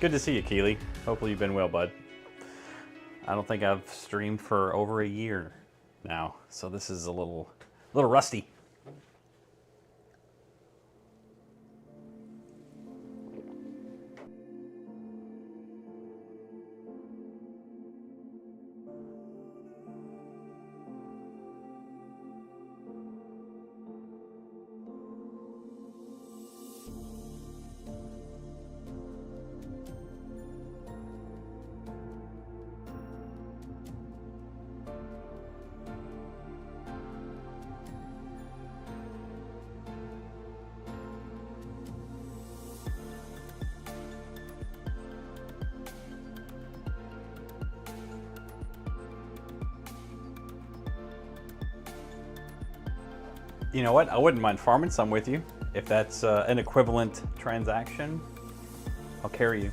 Good to see you, Keely. Hopefully you've been well, bud. I don't think I've streamed for over a year now, so this is a little rusty. You know what? I wouldn't mind farming some with you. If that's an equivalent transaction, I'll carry you.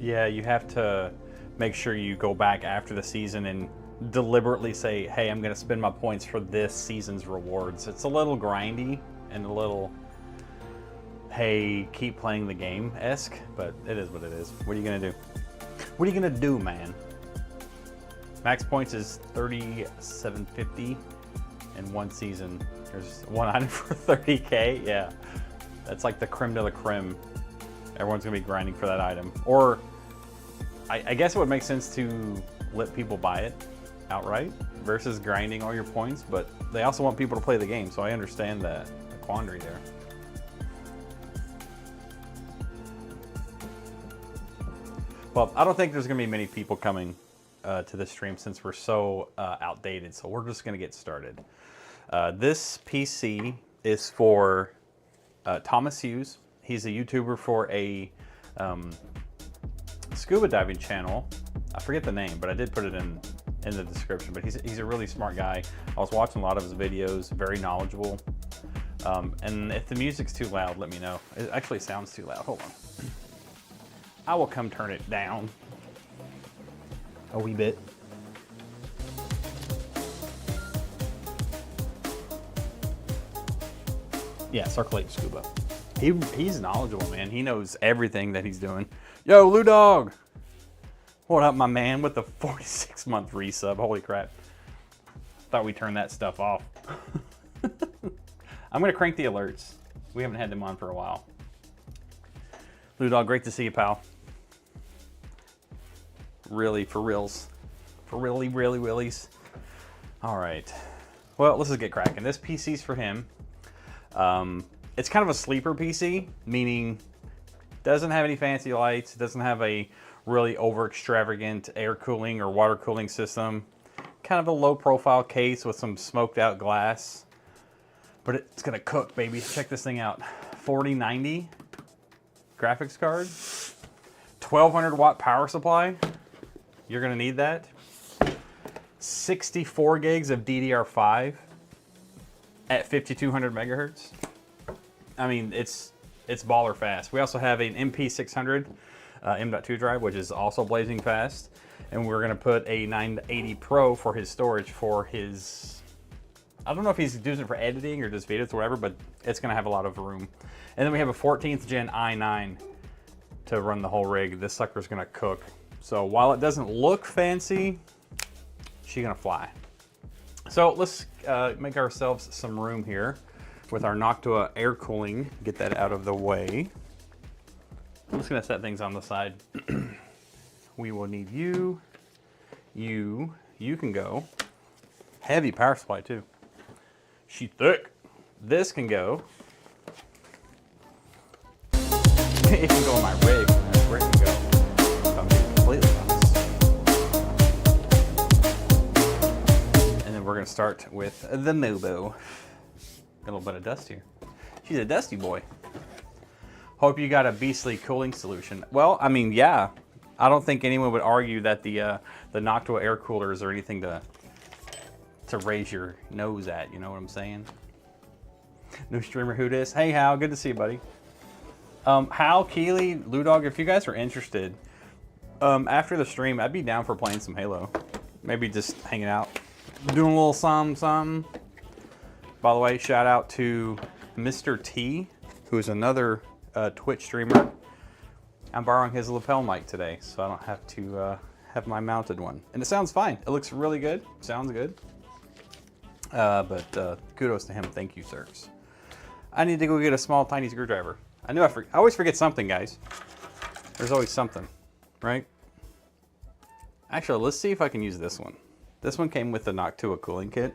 Yeah, you have to make sure you go back after the season and deliberately say, hey, I'm going to spend my points for this season's rewards. It's a little grindy and a little, hey, keep playing the game-esque, but it is what it is. What are you going to do? What are you going to do, man? Max points is 3,750 in one season. There's one item for 30K. Yeah, that's like the creme de la creme. Everyone's gonna be grinding for that item. Or I guess it would make sense to let people buy it outright versus grinding all your points, but they also want people to play the game, so I understand the quandary there. Well, I don't think there's gonna be many people coming to this stream since we're so outdated, so we're just gonna get started. This PC is for Thomas Hughes. He's a YouTuber for a scuba diving channel. I forget the name, but I did put it in the description. But he's a really smart guy. I was watching a lot of his videos, very knowledgeable. And if the music's too loud, let me know. It actually sounds too loud. Hold on. I will come turn it down a wee bit. Yeah, Circulate Scuba. He's knowledgeable, man. He knows everything that he's doing. Yo, Lou Dog. What up, my man, with the 46-month resub. Holy crap. Thought we turned that stuff off. I'm going to crank the alerts. We haven't had them on for a while. Lou Dog, great to see you, pal. Really, for reals. For really willies. All right. Well, let's just get cracking. This PC's for him. It's kind of a sleeper PC, meaning doesn't have any fancy lights, doesn't have a really over extravagant air cooling or water cooling system. Kind of a low profile case with some smoked out glass, but it's gonna cook, baby. Check this thing out. 4090 graphics card, 1200 watt power supply. You're gonna need that. 64 gigs of DDR5 at 5200 megahertz. I mean, it's baller fast. We also have an MP600 M.2 drive, which is also blazing fast. And we're gonna put a 980 Pro for his storage for his, I don't know if he's using it for editing or just videos or whatever, but it's gonna have a lot of room. And then we have a 14th gen i9 to run the whole rig. This sucker's gonna cook. So while it doesn't look fancy, she's gonna fly. So let's make ourselves some room here with our Noctua air cooling. Get that out of the way. I'm just gonna set things on the side. We will need you can go. Heavy power supply too. She thick. This can go. It can go in my rig. That's where it can go. If I'm being completely honest. And then we're gonna start with the Mobo. Got a little bit of dust here. She's a dusty boy. Hope you got a beastly cooling solution. Well, I mean, yeah. I don't think anyone would argue that the Noctua air coolers are anything to raise your nose at. You know what I'm saying? New streamer, who dis? Hey, Hal. Good to see you, buddy. Hal, Keely, Ludog, if you guys are interested, after the stream, I'd be down for playing some Halo. Maybe just hanging out, doing a little something. By the way, shout out to Mr. T, who is another Twitch streamer. I'm borrowing his lapel mic today, so I don't have to have my mounted one. And it sounds fine. It looks really good. Sounds good. But kudos to him. Thank you, sirs. I need to go get a small, tiny screwdriver. I knew I always forget something, guys. There's always something, right? Actually, let's see if I can use this one. This one came with the Noctua cooling kit.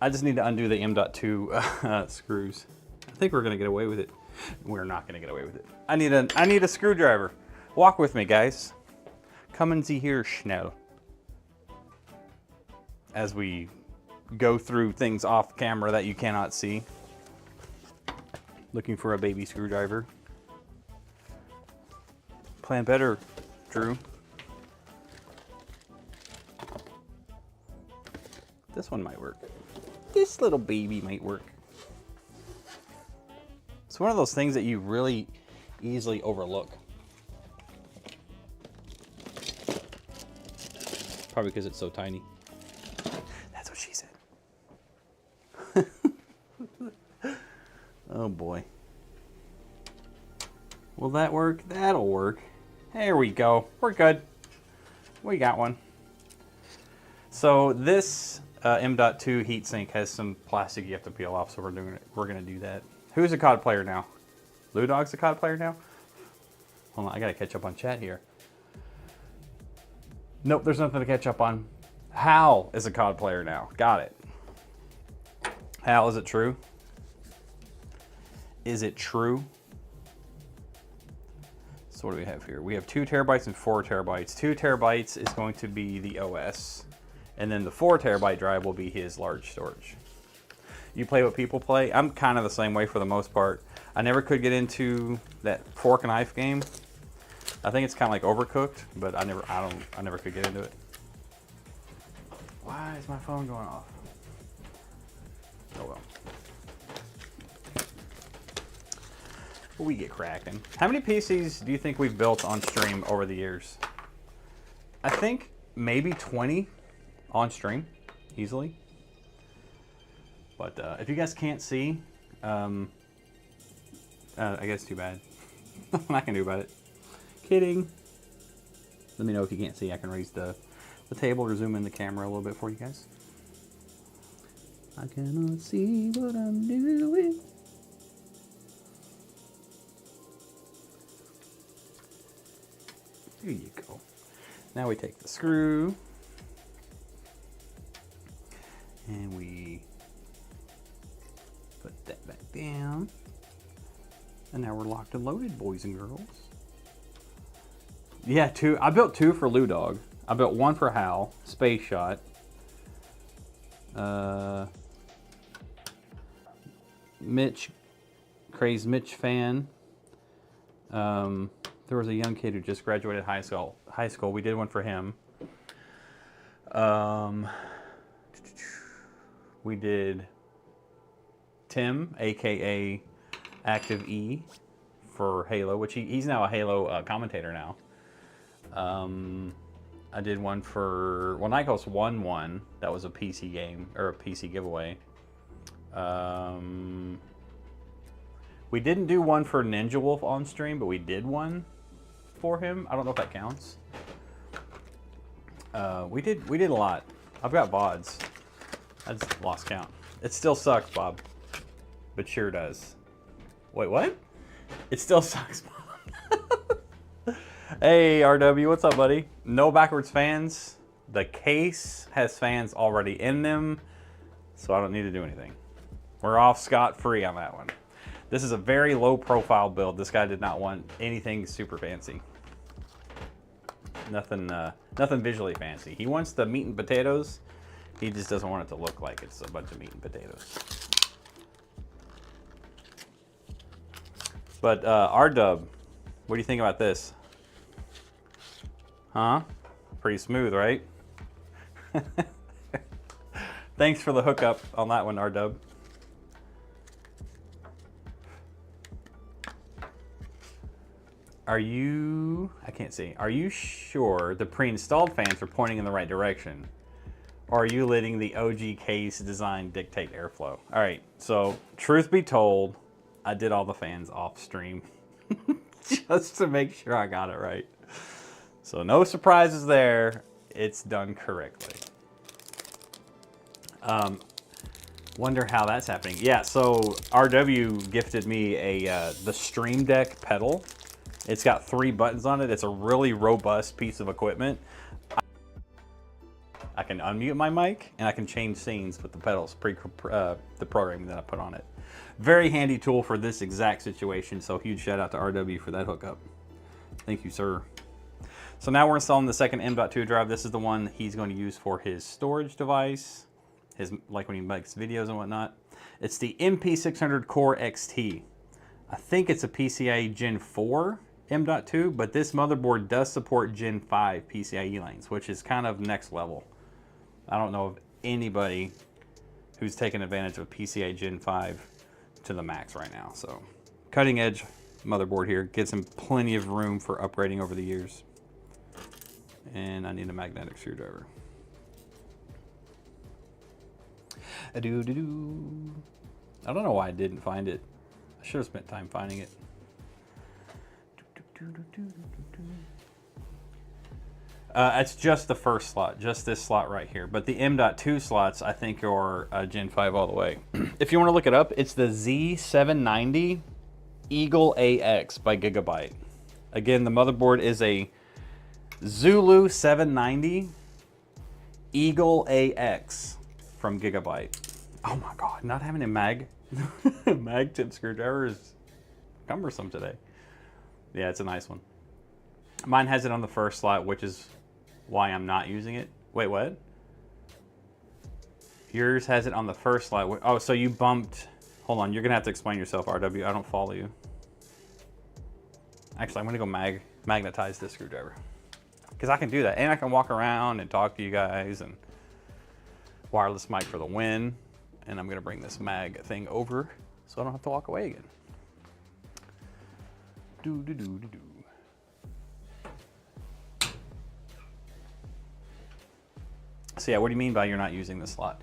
I just need to undo the M.2 screws. I think we're gonna get away with it. We're not gonna get away with it. I need a screwdriver. Walk with me, guys. Come and see here, Schnell. As we go through things off camera that you cannot see. Looking for a baby screwdriver. Plan better, Drew. This one might work. This little baby might work. It's one of those things that you really easily overlook. Probably because it's so tiny. That's what she said. Oh boy. Will that work? That'll work. There we go. We're good. We got one. So this M.2 heatsink has some plastic you have to peel off, so we're gonna do that. Who's a COD player now? Ludog's a COD player now? Hold on, I gotta catch up on chat here. Nope, there's nothing to catch up on. Hal is a COD player now. Got it. Hal, is it true? Is it true? So what do we have here? We have 2 terabytes and 4 terabytes. 2 terabytes is going to be the OS. And then the 4 terabyte drive will be his large storage. You play what people play. I'm kind of the same way for the most part. I never could get into that fork and knife game. I think it's kind of like Overcooked, but I never could get into it. Why is my phone going off? Oh well. We get cracking. How many PCs do you think we've built on stream over the years? I think maybe 20 on stream, easily. But if you guys can't see, I guess too bad. Nothing I can do about it. Kidding. Let me know if you can't see. I can raise the table or zoom in the camera a little bit for you guys. I cannot see what I'm doing. There you go. Now we take the screw and we put that back down. And now we're locked and loaded, boys and girls. Yeah, 2. I built 2 for Ludog. I built 1 for Hal, Space Shot. Mitch, Crazed Mitch fan. There was a young kid who just graduated high school. We did 1 for him. We did Tim, aka Active E, for Halo, which he's now a Halo commentator now. I did 1 for, well, Nikos won 1. That was a PC game, or a PC giveaway. We didn't do 1 for Ninja Wolf on stream, but we did 1 for him. I don't know if that counts. We did a lot. I've got VODs. I just lost count. It still sucks, Bob. But sure does. Wait, what? It still sucks, Bob. Hey, RW, what's up, buddy? No backwards fans. The case has fans already in them, so I don't need to do anything. We're off scot-free on that one. This is a very low-profile build. This guy did not want anything super fancy. Nothing visually fancy. He wants the meat and potatoes. He just doesn't want it to look like it's a bunch of meat and potatoes. But R-Dub, what do you think about this? Huh? Pretty smooth, right? Thanks for the hookup on that one, R-Dub. Are you, I can't see, are you sure the pre-installed fans are pointing in the right direction? Or are you letting the OG case design dictate airflow? All right, so truth be told, I did all the fans off stream just to make sure I got it right. So no surprises there, it's done correctly. Wonder how that's happening. Yeah, so RW gifted me the Stream Deck pedal. It's got 3 buttons on it. It's a really robust piece of equipment. I can unmute my mic and I can change scenes with the pedals, the programming that I put on it. Very handy tool for this exact situation. So huge shout out to RW for that hookup. Thank you, sir. So now we're installing the second M.2 drive. This is the one he's going to use for his storage device, like when he makes videos and whatnot. It's the MP600 Core XT. I think it's a PCIe Gen 4 M.2, but this motherboard does support Gen 5 PCIe lanes, which is kind of next level. I don't know of anybody who's taken advantage of PCIe Gen 5 to the max right now. So cutting edge motherboard here, gives him plenty of room for upgrading over the years. And I need a magnetic screwdriver. I don't know why I didn't find it. I should have spent time finding it. It's just the first slot, just this slot right here. But the M.2 slots, I think, are Gen 5 all the way. If you want to look it up, it's the Z790 Eagle AX by Gigabyte. Again, the motherboard is a Zulu 790 Eagle AX from Gigabyte. Oh my God, not having a mag tip screwdriver is cumbersome today. Yeah, it's a nice one. Mine has it on the first slot, which is why I'm not using it. Wait, what? Yours has it on the first slot. Oh, so you bumped. Hold on, you're gonna have to explain yourself, RW. I don't follow you. Actually, I'm gonna go magnetize this screwdriver. Because I can do that. And I can walk around and talk to you guys, and wireless mic for the win. And I'm gonna bring this mag thing over so I don't have to walk away again. So yeah, what do you mean by you're not using this slot?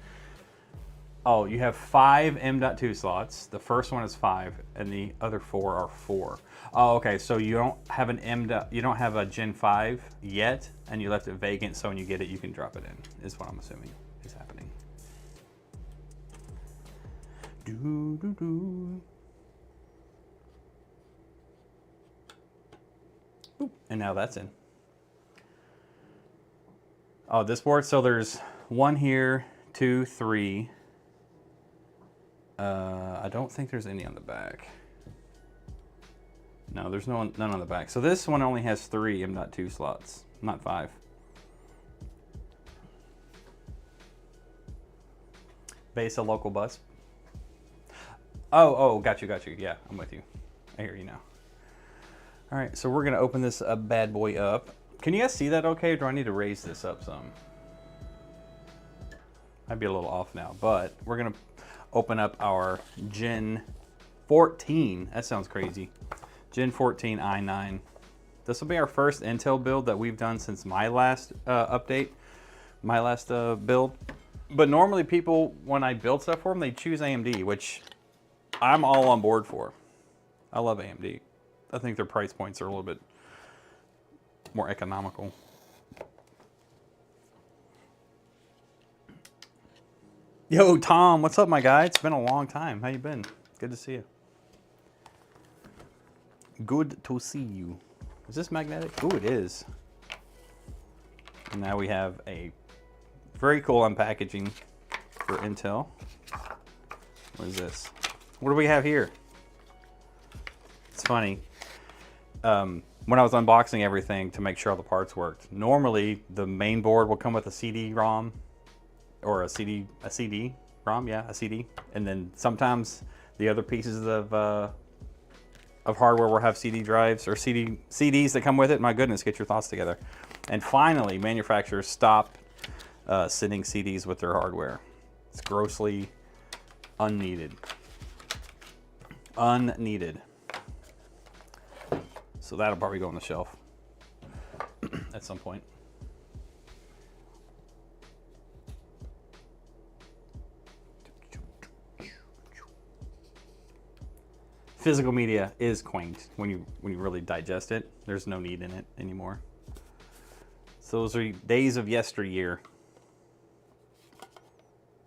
Oh, you have 5 M.2 slots. The first one is 5, and the other 4 are 4. Oh, okay. So you don't have you don't have a Gen 5 yet, and you left it vacant. So when you get it, you can drop it in. Is what I'm assuming is happening. Ooh, and now that's in. Oh, this board. So there's 1 here, 2, 3. I don't think there's any on the back. No, there's none on the back. So this one only has 3 M.2 slots, not 5. Base a local bus. Oh, got you. Yeah, I'm with you. I hear you now. All right, so we're gonna open this bad boy up. Can you guys see that okay, or do I need to raise this up some? Might be a little off now, but we're gonna open up our Gen 14. That sounds crazy. Gen 14 i9. This will be our first Intel build that we've done since my last update, my last build. But normally people, when I build stuff for them, they choose AMD, which I'm all on board for. I love AMD. I think their price points are a little bit more economical. Yo, Tom, what's up, my guy? It's been a long time. How you been? Good to see you. Good to see you. Is this magnetic? Ooh, it is. And now we have a very cool unpackaging for Intel. What is this? What do we have here? It's funny. When I was unboxing everything to make sure all the parts worked, normally the main board will come with a CD-ROM or a CD-ROM, yeah, a CD. And then sometimes the other pieces of of hardware will have CD drives or CDs that come with it. My goodness, get your thoughts together. And finally, manufacturers stop sending CDs with their hardware. It's grossly unneeded. Unneeded. So that'll probably go on the shelf at some point. Physical media is quaint when you really digest it. There's no need in it anymore. So those are days of yesteryear.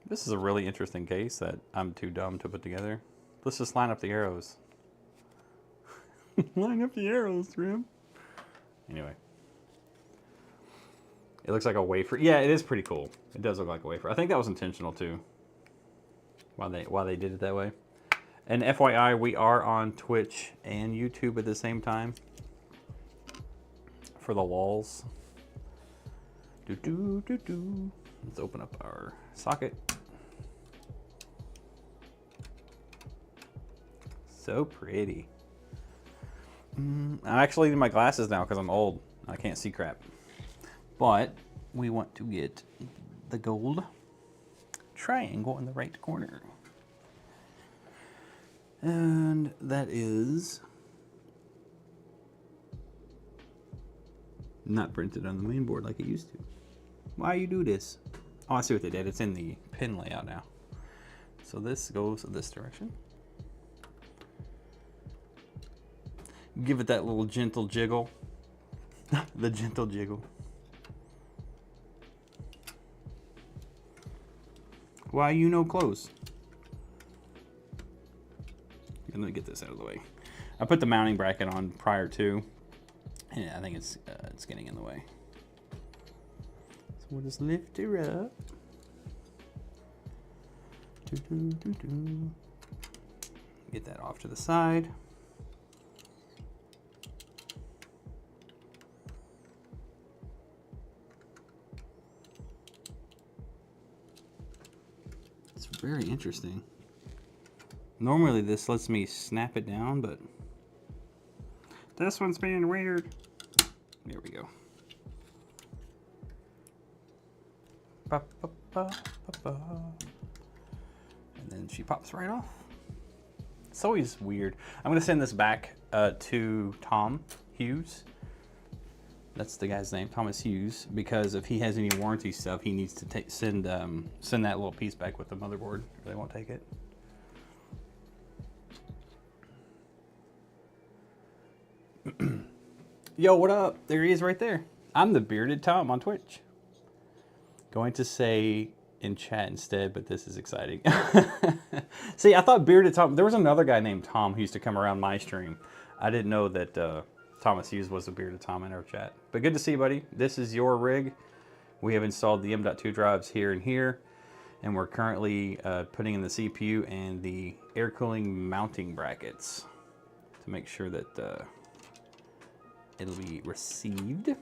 This is a really interesting case that I'm too dumb to put together. Let's just line up the arrows. Line up the arrows, Trim. Anyway. It looks like a wafer. Yeah, it is pretty cool. It does look like a wafer. I think that was intentional too. Why they did it that way. And FYI, we are on Twitch and YouTube at the same time. For the walls. Let's open up our socket. So pretty. I'm actually in my glasses now because I'm old. I can't see crap. But we want to get the gold triangle in the right corner. And that is not printed on the main board like it used to. Why you do this? Oh, I see what they did. It's in the pin layout now. So this goes this direction. Give it that little gentle jiggle. The gentle jiggle. Why you no close? Let me get this out of the way. I put the mounting bracket on prior to, and I think it's getting in the way. So we'll just lift her up. Get that off to the side. It's very interesting. Normally this lets me snap it down, but this one's being weird. There we go. And then she pops right off. It's always weird. I'm gonna send this back to Tom Hughes. That's the guy's name, Thomas Hughes, because if he has any warranty stuff, he needs to send that little piece back with the motherboard, or they won't take it. Yo, what up? There he is right there. I'm the Bearded Tom on Twitch. Going to say in chat instead, but this is exciting. See, I thought Bearded Tom, there was another guy named Tom who used to come around my stream. I didn't know that Thomas Hughes was a Bearded Tom in our chat. But good to see you, buddy. This is your rig. We have installed the M.2 drives here and here. And we're currently putting in the CPU and the air cooling mounting brackets to make sure that it'll be received.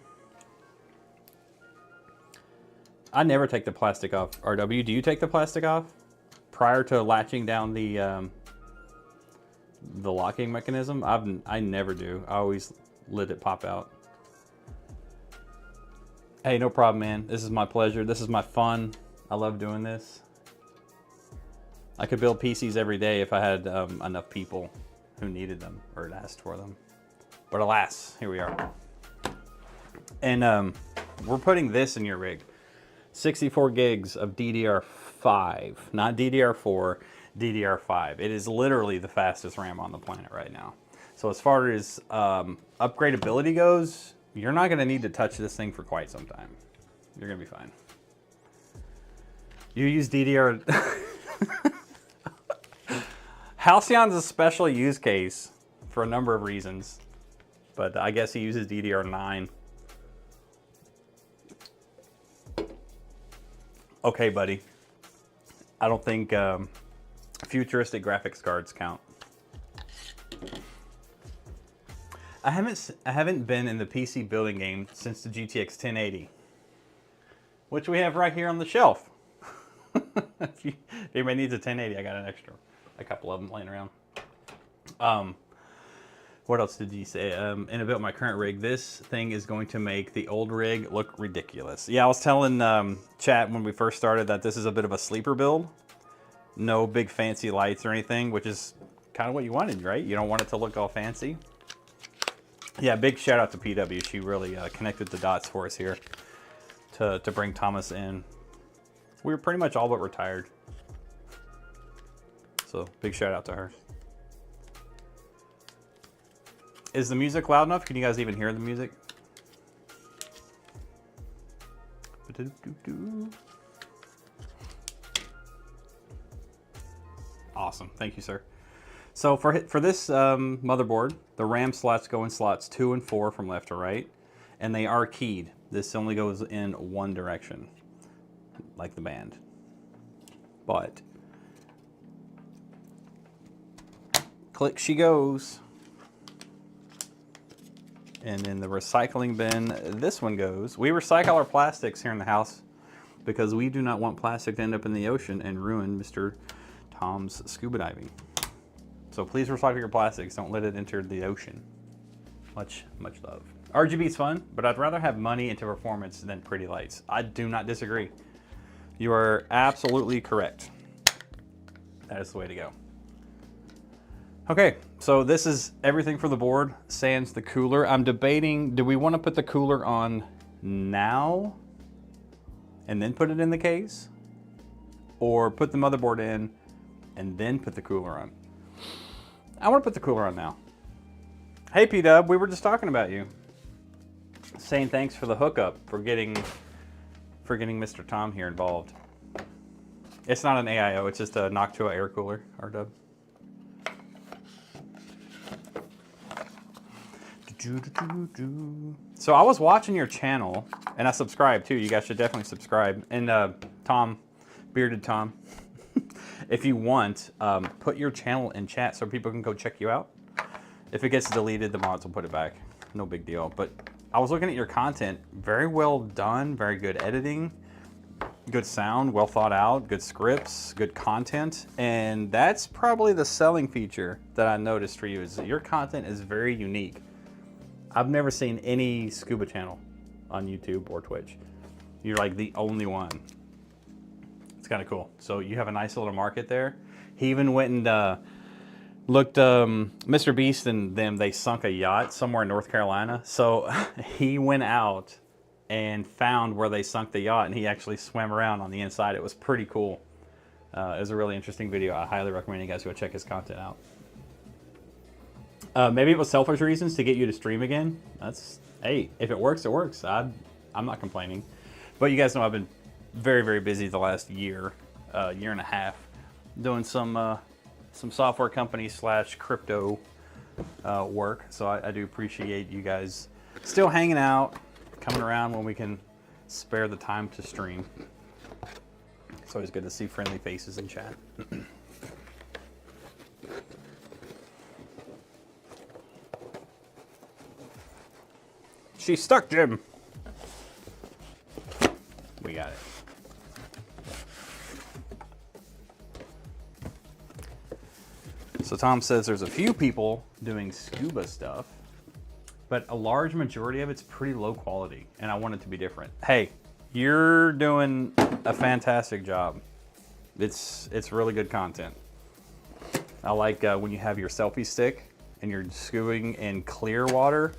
I never take the plastic off. RW, do you take the plastic off prior to latching down the locking mechanism? I never do. I always let it pop out. Hey, no problem, man. This is my pleasure. This is my fun. I love doing this. I could build PCs every day if I had enough people who needed them or had asked for them. But alas, here we are. And we're putting this in your rig. 64 gigs of DDR5, not DDR4, DDR5. It is literally the fastest RAM on the planet right now. So as far as upgradability goes, you're not gonna need to touch this thing for quite some time. You're gonna be fine. You use DDR... Halcyon's a special use case for a number of reasons, but I guess he uses DDR9. Okay, buddy. I don't think futuristic graphics cards count. I haven't been in the PC building game since the GTX 1080, which we have right here on the shelf. If anybody needs a 1080, I got an extra, a couple of them laying around. What else did you say? And about my current rig, this thing is going to make the old rig look ridiculous. Yeah, I was telling chat when we first started that this is a bit of a sleeper build. No big fancy lights or anything, which is kind of what you wanted, right? You don't want it to look all fancy. Yeah, big shout out to PW. She really connected the dots for us here to bring Thomas in. We were pretty much all but retired. So big shout out to her. Is the music loud enough? Can you guys even hear the music? Awesome, thank you, sir. So for this motherboard, the RAM slots go in slots 2 and 4 from left to right, and they are keyed. This only goes in one direction, like the band. But click she goes. And in the recycling bin, this one goes. We recycle our plastics here in the house because we do not want plastic to end up in the ocean and ruin Mr. Tom's scuba diving. So please recycle your plastics. Don't let it enter the ocean. Much, much love. RGB's fun, but I'd rather have money into performance than pretty lights. I do not disagree. You are absolutely correct. That is the way to go. Okay, so this is everything for the board, sans the cooler. I'm debating, do we want to put the cooler on now and then put it in the case? Or put the motherboard in and then put the cooler on? I want to put the cooler on now. Hey P-Dub, we were just talking about you. Saying thanks for the hookup, for getting Mr. Tom here involved. It's not an AIO, it's just a Noctua air cooler, R-Dub. So I was watching your channel, and I subscribed too. You guys should definitely subscribe. And Tom, Bearded Tom, if you want, put your channel in chat so people can go check you out. If it gets deleted, the mods will put it back. No big deal. But I was looking at your content. Very well done. Very good editing. Good sound. Well thought out. Good scripts. Good content. And that's probably the selling feature that I noticed for you is that your content is very unique. I've never seen any scuba channel on YouTube or Twitch. You're like the only one. It's kind of cool. So you have a nice little market there. He even went and looked, Mr. Beast and them, they sunk a yacht somewhere in North Carolina. So he went out and found where they sunk the yacht, and he actually swam around on the inside. It was pretty cool. It was a really interesting video. I highly recommend you guys go check his content out. Maybe it was selfish reasons to get you to stream again. That's, hey, if it works, it works. I'm not complaining. But you guys know I've been very, very busy the last year, year and a half, doing some software company / crypto work. So I do appreciate you guys still hanging out, coming around when we can spare the time to stream. It's always good to see friendly faces in chat. She's stuck, Jim. We got it. So Tom says there's a few people doing scuba stuff, but a large majority of it's pretty low quality, and I want it to be different. Hey, you're doing a fantastic job. It's really good content. I like when you have your selfie stick and you're scubaing in clear water.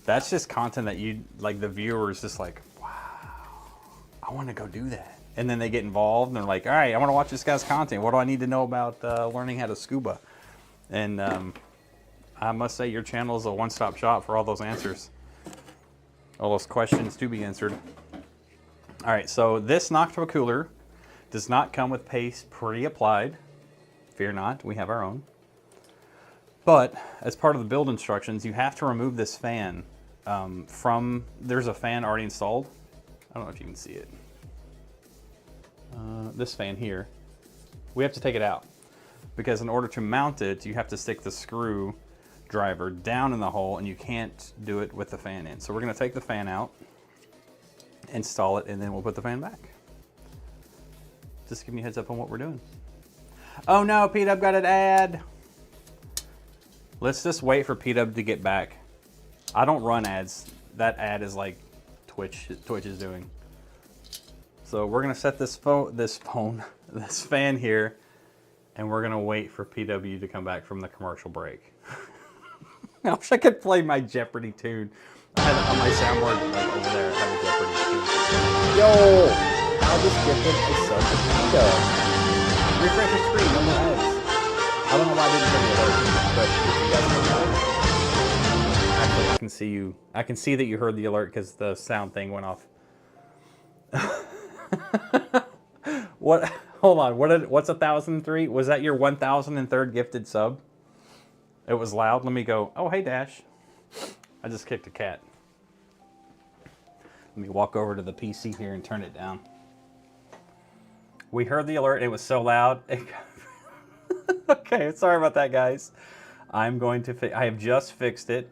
That's just content that you, like the viewers just like, wow, I want to go do that. And then they get involved and they're like, all right, I want to watch this guy's content. What do I need to know about learning how to scuba? And I must say your channel is a one-stop shop for all those answers. All those questions to be answered. All right, so this Noctua cooler does not come with paste pre-applied. Fear not, we have our own. But as part of the build instructions, you have to remove this fan there's a fan already installed. I don't know if you can see it. This fan here, we have to take it out because in order to mount it, you have to stick the screw driver down in the hole, and you can't do it with the fan in. So we're gonna take the fan out, install it, and then we'll put the fan back. Just give me a heads up on what we're doing. Oh no, Pete, I've got an ad. Let's just wait for P-Dub to get back. I don't run ads. That ad is like Twitch is doing. So we're gonna set this fan here, and we're gonna wait for PW to come back from the commercial break. I wish I could play my Jeopardy tune. I had it on my soundboard like over there. I have a Jeopardy tune. Yo, I just gifted a sub to P-Dub. Refresh your screen, no more ads. I don't know why I didn't get the alert, but if you guys know about it. Actually, I can see you. I can see that you heard the alert because the sound thing went off. What? Hold on. What's 1,003? Was that your 1,003rd gifted sub? It was loud. Let me go. Oh, hey, Dash. I just kicked a cat. Let me walk over to the PC here and turn it down. We heard the alert. It was so loud. Okay, sorry about that, guys. I'm going to. I have just fixed it.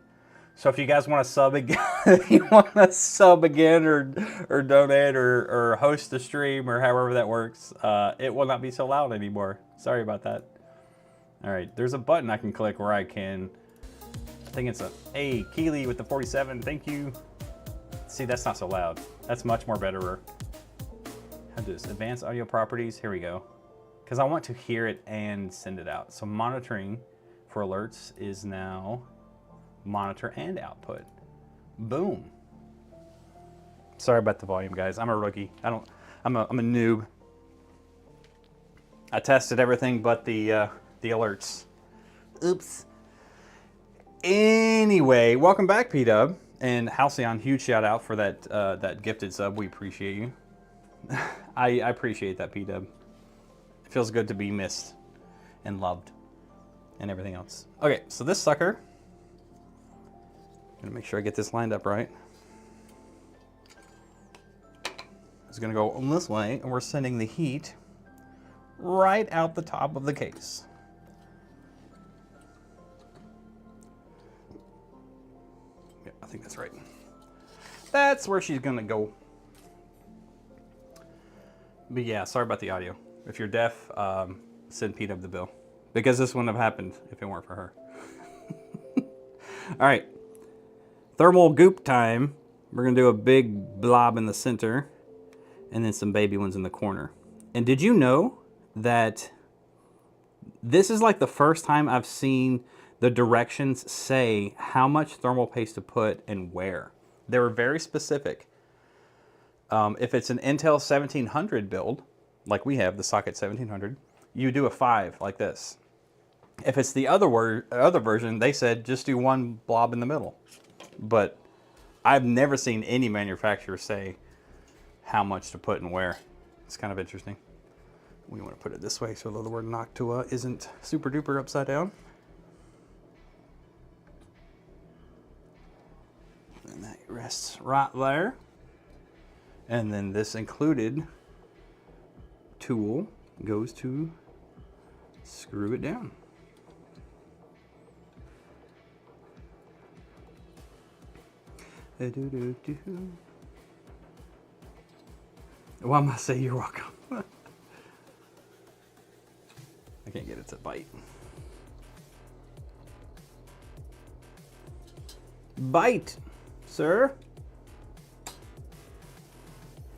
So if you guys want to sub again, if you want to sub again or donate or host a stream or however that works, it will not be so loud anymore. Sorry about that. All right, there's a button I can click where I can. I think it's hey, Keely with the 47. Thank you. See, that's not so loud. That's much more better. How do this? Advanced audio properties. Here we go. Because I want to hear it and send it out. So monitoring for alerts is now monitor and output. Boom. Sorry about the volume, guys. I'm a rookie. I'm a noob. I tested everything but the alerts. Oops. Anyway, welcome back, P-Dub. And Halcyon, huge shout out for that gifted sub. We appreciate you. I appreciate that, P-Dub. It feels good to be missed and loved and everything else. Okay, so this sucker, I'm gonna make sure I get this lined up right. It's gonna go on this way, and we're sending the heat right out the top of the case. Yeah, I think that's right. That's where she's gonna go. But yeah, sorry about the audio. If you're deaf, send P-Dub the bill. Because this wouldn't have happened if it weren't for her. All right. Thermal goop time. We're going to do a big blob in the center and then some baby ones in the corner. And did you know that this is like the first time I've seen the directions say how much thermal paste to put and where? They were very specific. If it's an Intel 1700 build, like we have, the socket 1700, you do a 5 like this. If it's the other version, they said just do one blob in the middle. But I've never seen any manufacturer say how much to put and where. It's kind of interesting. We want to put it this way so the word Noctua isn't super duper upside down. And that rests right there. And then this included tool goes to screw it down. Why am I saying you're welcome? I can't get it to bite. Bite, sir.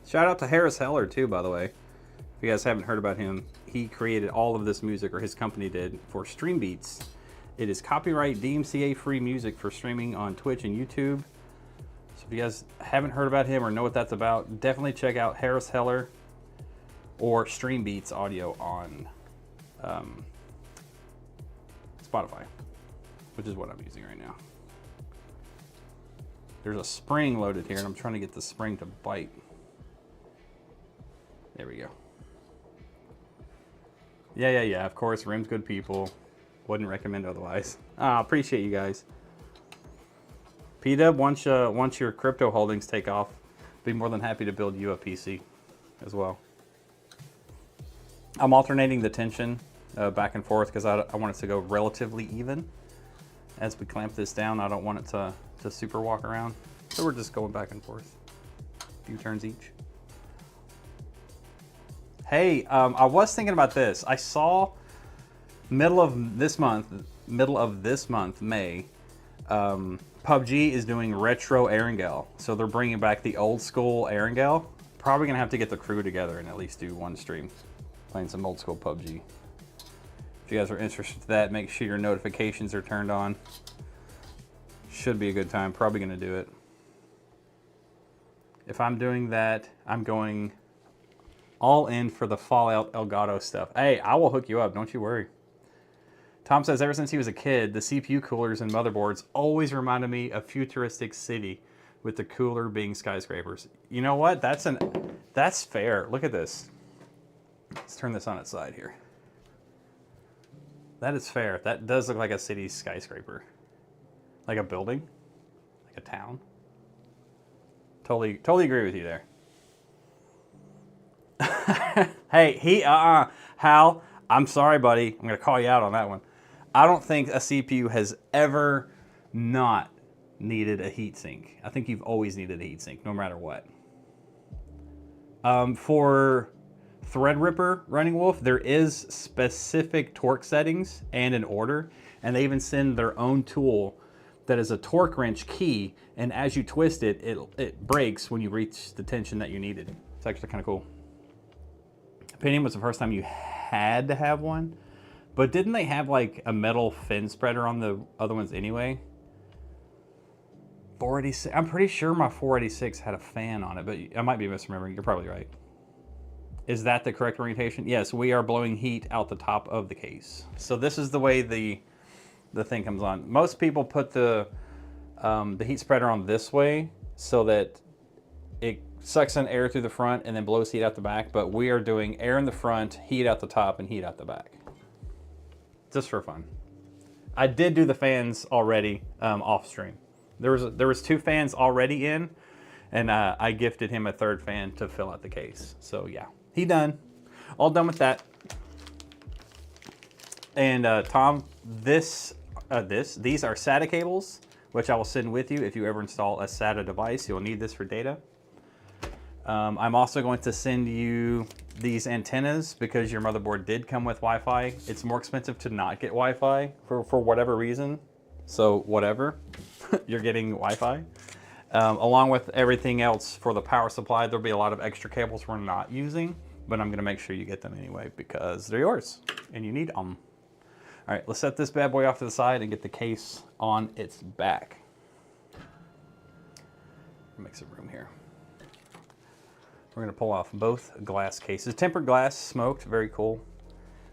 Shout out to Harris Heller too, by the way. If you guys haven't heard about him, he created all of this music, or his company did, for StreamBeats. It is copyright DMCA free music for streaming on Twitch and YouTube. So if you guys haven't heard about him or know what that's about, definitely check out Harris Heller or StreamBeats audio on Spotify, which is what I'm using right now. There's a spring loaded here, and I'm trying to get the spring to bite. There we go. Yeah, of course, Rim's good people. Wouldn't recommend otherwise. Appreciate you guys. P-Dub, once your crypto holdings take off, be more than happy to build you a PC as well. I'm alternating the tension back and forth because I want it to go relatively even. As we clamp this down, I don't want it to super walk around. So we're just going back and forth. A few turns each. Hey, I was thinking about this. I saw middle of this month, middle of this month, May, PUBG is doing retro Erangel. So they're bringing back the old school Erangel. Probably gonna have to get the crew together and at least do one stream playing some old school PUBG. If you guys are interested in that, make sure your notifications are turned on. Should be a good time. Probably gonna do it. If I'm doing that, I'm going all in for the Fallout Elgato stuff. Hey, I will hook you up, don't you worry. Tom says, ever since he was a kid, the CPU coolers and motherboards always reminded me of futuristic city with the cooler being skyscrapers. You know what? That's fair. Look at this. Let's turn this on its side here. That is fair. That does look like a city skyscraper. Like a building, like a town. Totally agree with you there. Hey, Hal, I'm sorry, buddy. I'm gonna call you out on that one. I don't think a CPU has ever not needed a heatsink. I think you've always needed a heatsink, no matter what. For Threadripper Running Wolf, there is specific torque settings and an order, and they even send their own tool that is a torque wrench key, and as you twist it, it breaks when you reach the tension that you needed. It's actually kind of cool. Opinion was the first time you had to have one, but didn't they have like a metal fin spreader on the other ones anyway? 486, I'm pretty sure my 486 had a fan on it, but I might be misremembering. You're probably right. Is that the correct orientation? Yes, we are blowing heat out the top of the case. So this is the way the thing comes on. Most people put the heat spreader on this way so that it sucks in air through the front and then blows heat out the back, but we are doing air in the front, heat out the top, and heat out the back. Just for fun. I did do the fans already off stream. There was 2 fans already in, and I gifted him a 3rd fan to fill out the case. So yeah, he done. All done with that. And Tom, these are SATA cables, which I will send with you if you ever install a SATA device. You'll need this for data. I'm also going to send you these antennas because your motherboard did come with Wi-Fi. It's more expensive to not get Wi-Fi for whatever reason. So whatever, you're getting Wi-Fi. Along with everything else for the power supply, there'll be a lot of extra cables we're not using, but I'm gonna make sure you get them anyway because they're yours and you need them. All right, let's set this bad boy off to the side and get the case on its back. Make some room here. We're gonna pull off both glass cases. Tempered glass, smoked, very cool.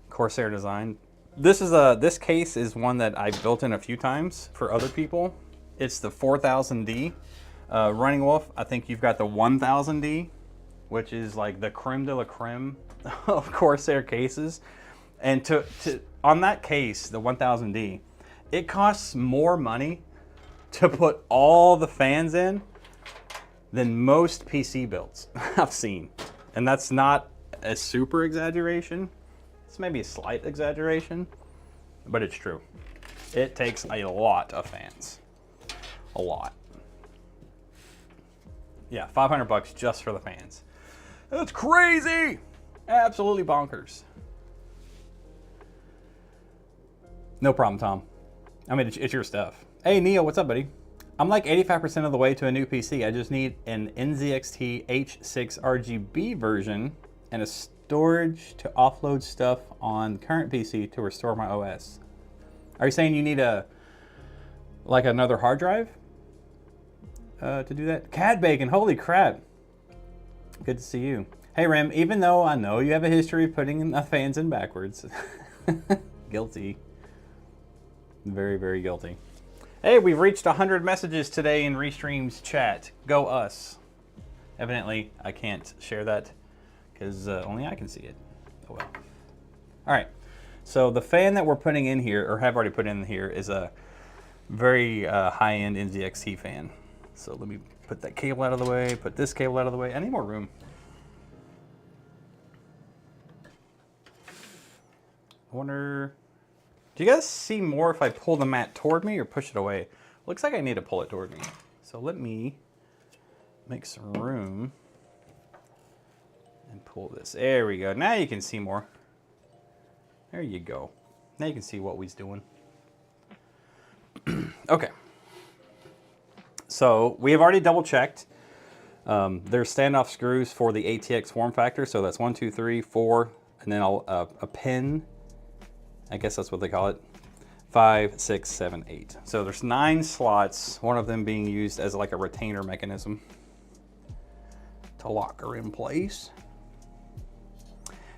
Corsair design. This case is one that I've built in a few times for other people. It's the 4000D Running Wolf. I think you've got the 1000D, which is like the creme de la creme of Corsair cases. And on that case, the 1000D, it costs more money to put all the fans in than most PC builds I've seen. And that's not a super exaggeration. It's maybe a slight exaggeration, but it's true. It takes a lot of fans. A lot. Yeah, 500 bucks just for the fans. That's crazy! Absolutely bonkers. No problem, Tom. I mean, it's your stuff. Hey, Neo, what's up, buddy? I'm like 85% of the way to a new PC. I just need an NZXT H6 RGB version and a storage to offload stuff on current PC to restore my OS. Are you saying you need like another hard drive to do that? Cad Bacon, holy crap. Good to see you. Hey, Rem, even though I know you have a history of putting the fans in backwards. Guilty. Very, very guilty. Hey, we've reached 100 messages today in Restream's chat. Go us. Evidently, I can't share that because only I can see it. Oh well. All right. So the fan that we're putting in here, or have already put in here, is a very high-end NZXT fan. So let me put that cable out of the way, put this cable out of the way. I need more room. I wonder... Do you guys see more if I pull the mat toward me or push it away? Looks like I need to pull it toward me. So let me make some room and pull this. There we go. Now you can see more. There you go. Now you can see what we's doing. Okay. So we have already double checked. There's standoff screws for the ATX form factor. So that's 1, 2, 3, 4, and then a pin. I guess that's what they call it. 5, 6, 7, 8. So there's 9 slots, one of them being used as like a retainer mechanism to lock her in place.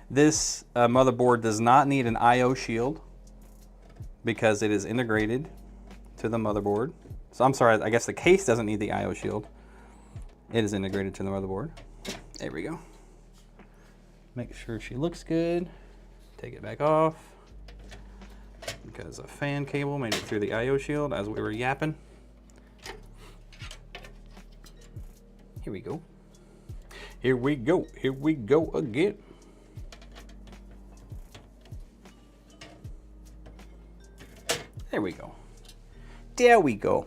This motherboard does not need an I/O shield because it is integrated to the motherboard. So I'm sorry, I guess the case doesn't need the I/O shield. It is integrated to the motherboard. There we go. Make sure she looks good. Take it back off because a fan cable made it through the I/O shield as we were yapping. Here we go. Here we go. Here we go again. There we go. There we go.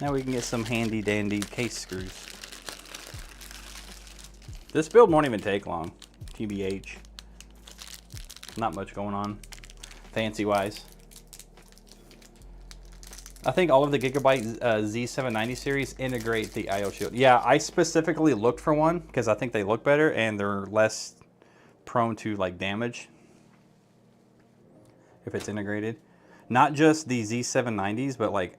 Now we can get some handy dandy case screws. This build won't even take long, TBH. Not much going on, fancy wise. I think all of the Gigabyte Z790 series integrate the I/O shield. Yeah, I specifically looked for one because I think they look better and they're less prone to like damage if it's integrated. Not just the Z790s, but like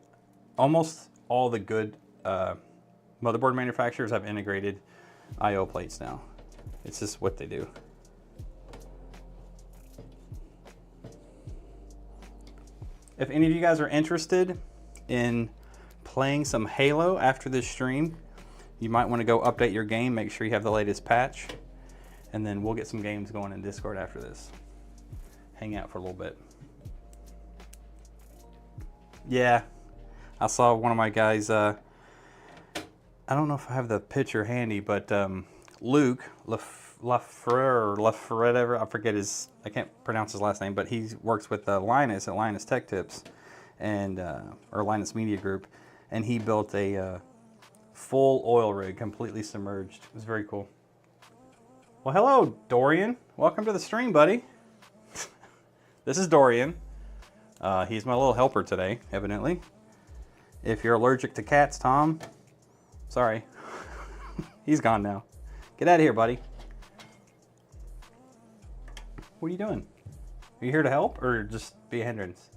almost all the good motherboard manufacturers have integrated I/O plates now. It's just what they do. If any of you guys are interested in playing some Halo after this stream, you might want to go update your game, make sure you have the latest patch, and then we'll get some games going in Discord after this. Hang out for a little bit. Yeah, I saw one of my guys, I don't know if I have the picture handy, but Luke Lafreur, or whatever, I forget I can't pronounce his last name, but he works with Linus at Linus Tech Tips, and or Linus Media Group, and he built a full oil rig, completely submerged. It was very cool. Well, hello, Dorian. Welcome to the stream, buddy. This is Dorian. He's my little helper today, evidently. If you're allergic to cats, Tom, sorry. He's gone now. Get out of here, buddy. What are you doing? Are you here to help or just be a hindrance?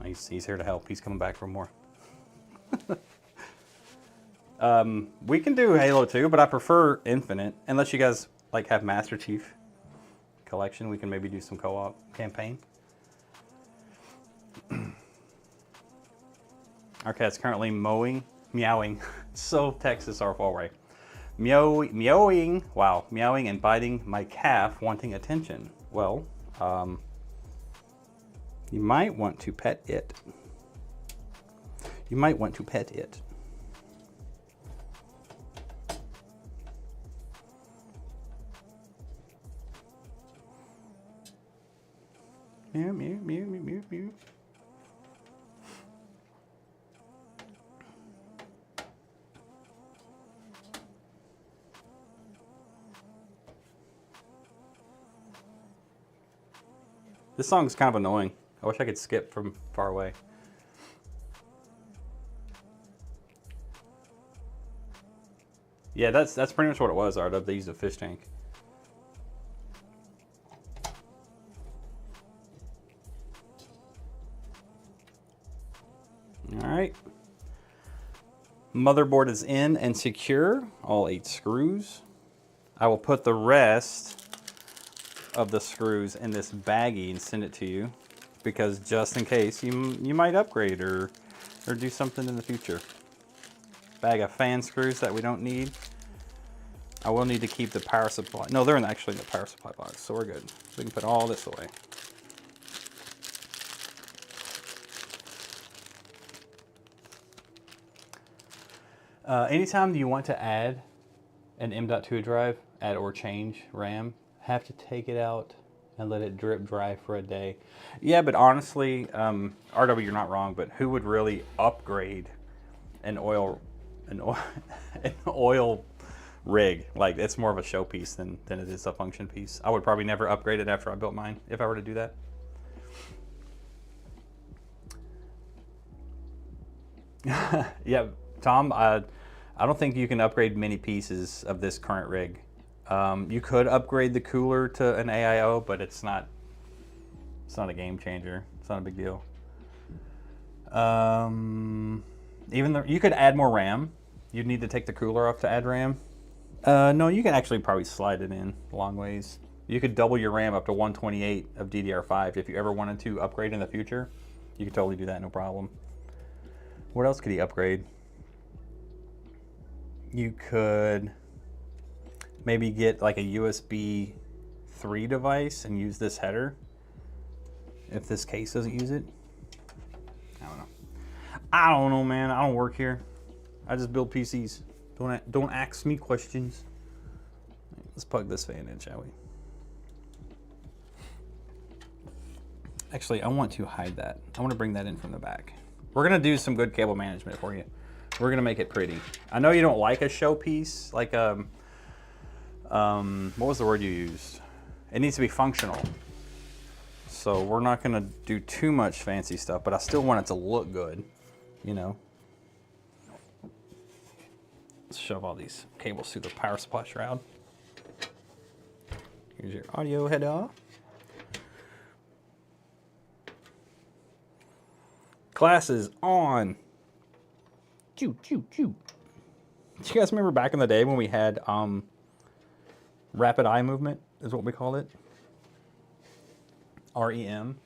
He's here to help. He's coming back for more. We can do Halo 2, but I prefer Infinite. Unless you guys like have Master Chief Collection, we can maybe do some co-op campaign. Our cat's currently meowing. So Texas are far away. Meowing, wow, meowing and biting my calf, wanting attention. Well, you might want to pet it. You might want to pet it. Meow, meow, meow, meow, meow, meow. This song is kind of annoying. I wish I could skip from far away. Yeah, that's pretty much what it was, Art. They used a fish tank. All right. Motherboard is in and secure, all 8 screws. I will put the rest of the screws in this baggie and send it to you, because just in case you might upgrade or do something in the future. Bag of fan screws that we don't need. I will need to keep the power supply. No, they're actually in the power supply box, so we're good. We can put all this away. Anytime you want to add an M.2 drive, add or change RAM, have to take it out and let it drip dry for a day. Yeah, but honestly, RW, you're not wrong, but who would really upgrade an oil rig? Like, it's more of a showpiece than it is a function piece. I would probably never upgrade it after I built mine if I were to do that. Yeah, Tom, I don't think you can upgrade many pieces of this current rig. You could upgrade the cooler to an AIO, but it's not a game changer. It's not a big deal. Even though you could add more RAM, you'd need to take the cooler off to add RAM. No, you can actually probably slide it in a long ways. You could double your RAM up to 128 of DDR5 if you ever wanted to upgrade in the future. You could totally do that, no problem. What else could he upgrade? You could maybe get like a USB 3 device and use this header if this case doesn't use it. I don't know, man. I don't work here. I just build PCs. Don't ask me questions. Let's plug this fan in, shall we? Actually, I want to hide that. I want to bring that in from the back. We're gonna do some good cable management for you. We're gonna make it pretty. I know you don't like a showpiece, like what was the word you used? It needs to be functional. So we're not gonna do too much fancy stuff, but I still want it to look good, you know. Let's shove all these cables through the power supply shroud. Here's your audio header. Class is on. Choo, choo, choo. Do you guys remember back in the day when we had rapid eye movement is what we called it? REM.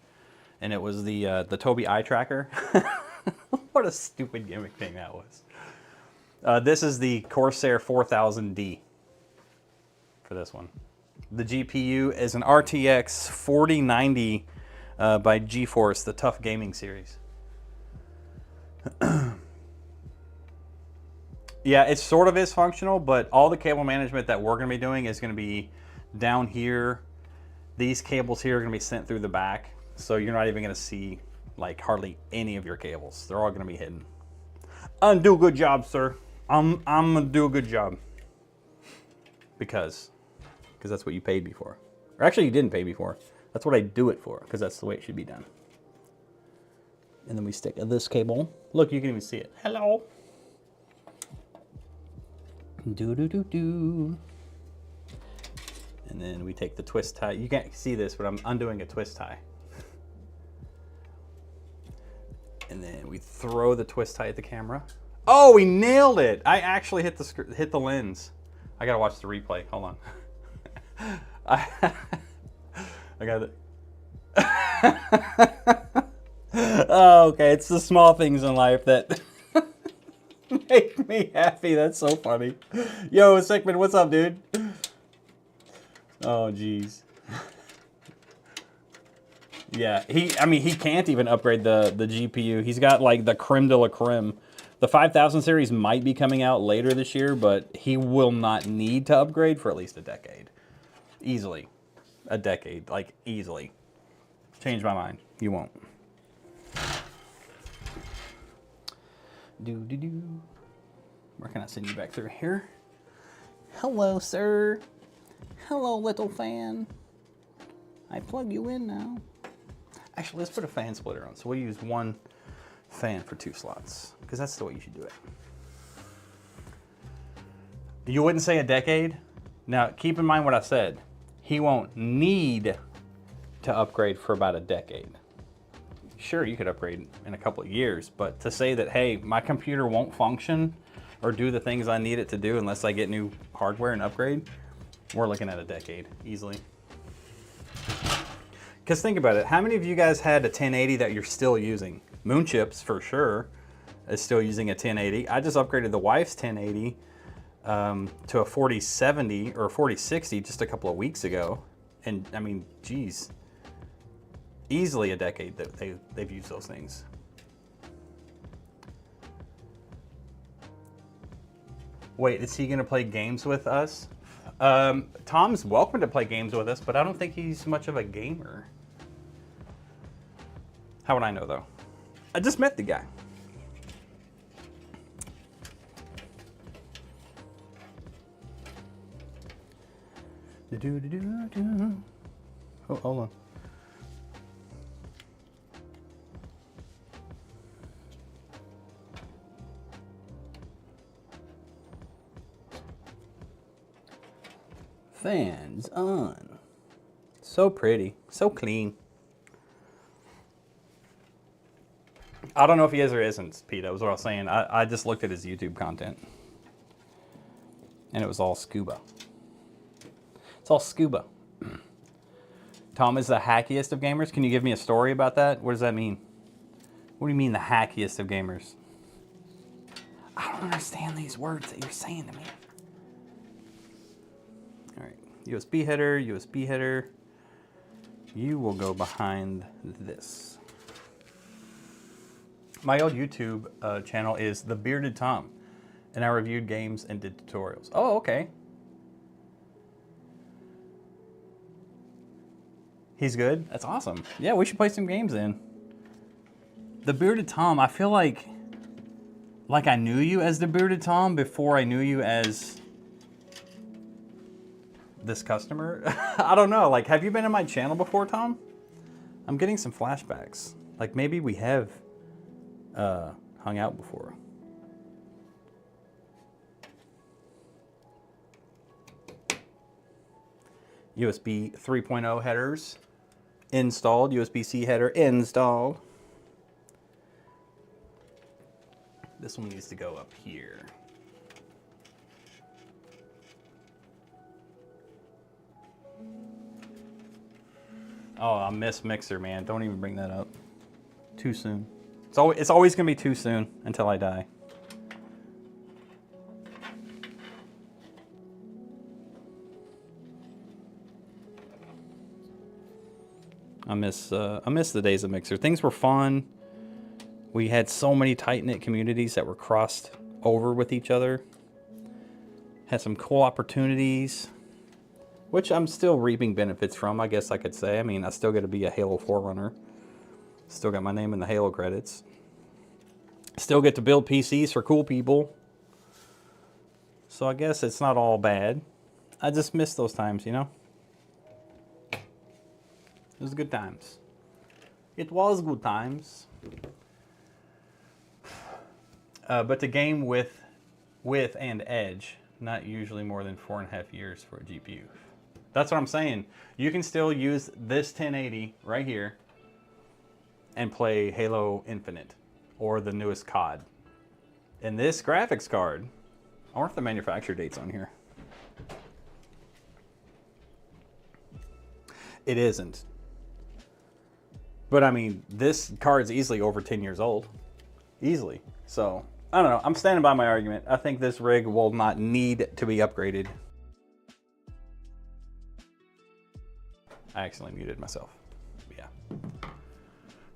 And it was the Tobii eye tracker. What a stupid gimmick thing that was. This is the Corsair 4000D for this one. The GPU is an RTX 4090 by GeForce, the Tough Gaming series. Yeah, it sort of is functional, but all the cable management that we're going to be doing is going to be down here. These cables here are going to be sent through the back, so you're not even going to see like hardly any of your cables. They're all going to be hidden. Do a good job, sir. I'm going to do a good job. Because that's what you paid me for. Or actually, you didn't pay me for. That's what I do it for, because that's the way it should be done. And then we stick this cable. Look, you can even see it. Hello. Do. And then we take the twist tie. You can't see this, but I'm undoing a twist tie. And then we throw the twist tie at the camera. Oh, we nailed it! I actually hit the lens. I gotta watch the replay. Hold on. I got it. Oh, okay, it's the small things in life that make me happy. That's so funny. Yo, Sickman, what's up, dude? Oh, jeez. Yeah, he can't even upgrade the GPU. He's got like the creme de la creme. The 5000 series might be coming out later this year, but he will not need to upgrade for at least a decade. Easily. A decade, like easily. Change my mind. You won't. Where can I send you back through here? Hello, sir. Hello, little fan. I plug you in now. Actually, let's put a fan splitter on. So we'll use one fan for 2 slots, because that's the way you should do it. You wouldn't say a decade? Now, keep in mind what I said. He won't need to upgrade for about a decade. Sure, you could upgrade in a couple of years, but to say that, hey, my computer won't function or do the things I need it to do unless I get new hardware and upgrade, we're looking at a decade, easily. Because think about it, how many of you guys had a 1080 that you're still using? Moonchips, for sure, is still using a 1080. I just upgraded the wife's 1080 to a 4070 or a 4060 just a couple of weeks ago. And I mean, geez, easily a decade that they've used those things. Wait, is he gonna play games with us? Tom's welcome to play games with us, but I don't think he's much of a gamer. How would I know, though? I just met the guy. Oh, hold on. Fans on. So pretty. So clean. I don't know if he is or isn't, Pete. That was what I was saying. I just looked at his YouTube content. And it was all scuba. It's all scuba. Tom is the hackiest of gamers. Can you give me a story about that? What does that mean? What do you mean the hackiest of gamers? I don't understand these words that you're saying to me. All right, USB header, USB header. You will go behind this. My old YouTube channel is The Bearded Tom, and I reviewed games and did tutorials. Oh, okay. He's good? That's awesome. Yeah, we should play some games then. The Bearded Tom, I feel like I knew you as The Bearded Tom before I knew you as this customer. I don't know. Like, have you been on my channel before, Tom? I'm getting some flashbacks. Like, maybe we have hung out before. USB 3.0 headers installed. USB-C header installed. This one needs to go up here. Oh, I miss Mixer, man. Don't even bring that up. Too soon. It's always going to be too soon until I die. I miss the days of Mixer. Things were fun. We had so many tight-knit communities that were crossed over with each other. Had some cool opportunities, which I'm still reaping benefits from, I guess I could say. I mean, I still get to be a Halo 4 Still got my name in the Halo credits. Still get to build PCs for cool people. So I guess it's not all bad. I just miss those times, you know? It was good times. It was good times. But the game with and Edge, not usually more than 4.5 years for a GPU. That's what I'm saying. You can still use this 1080 right here and play Halo Infinite or the newest COD. And this graphics card, I wonder if the manufacturer date's on here. It isn't. But I mean, this card's easily over 10 years old. Easily. So, I don't know. I'm standing by my argument. I think this rig will not need to be upgraded. I accidentally muted myself. Yeah.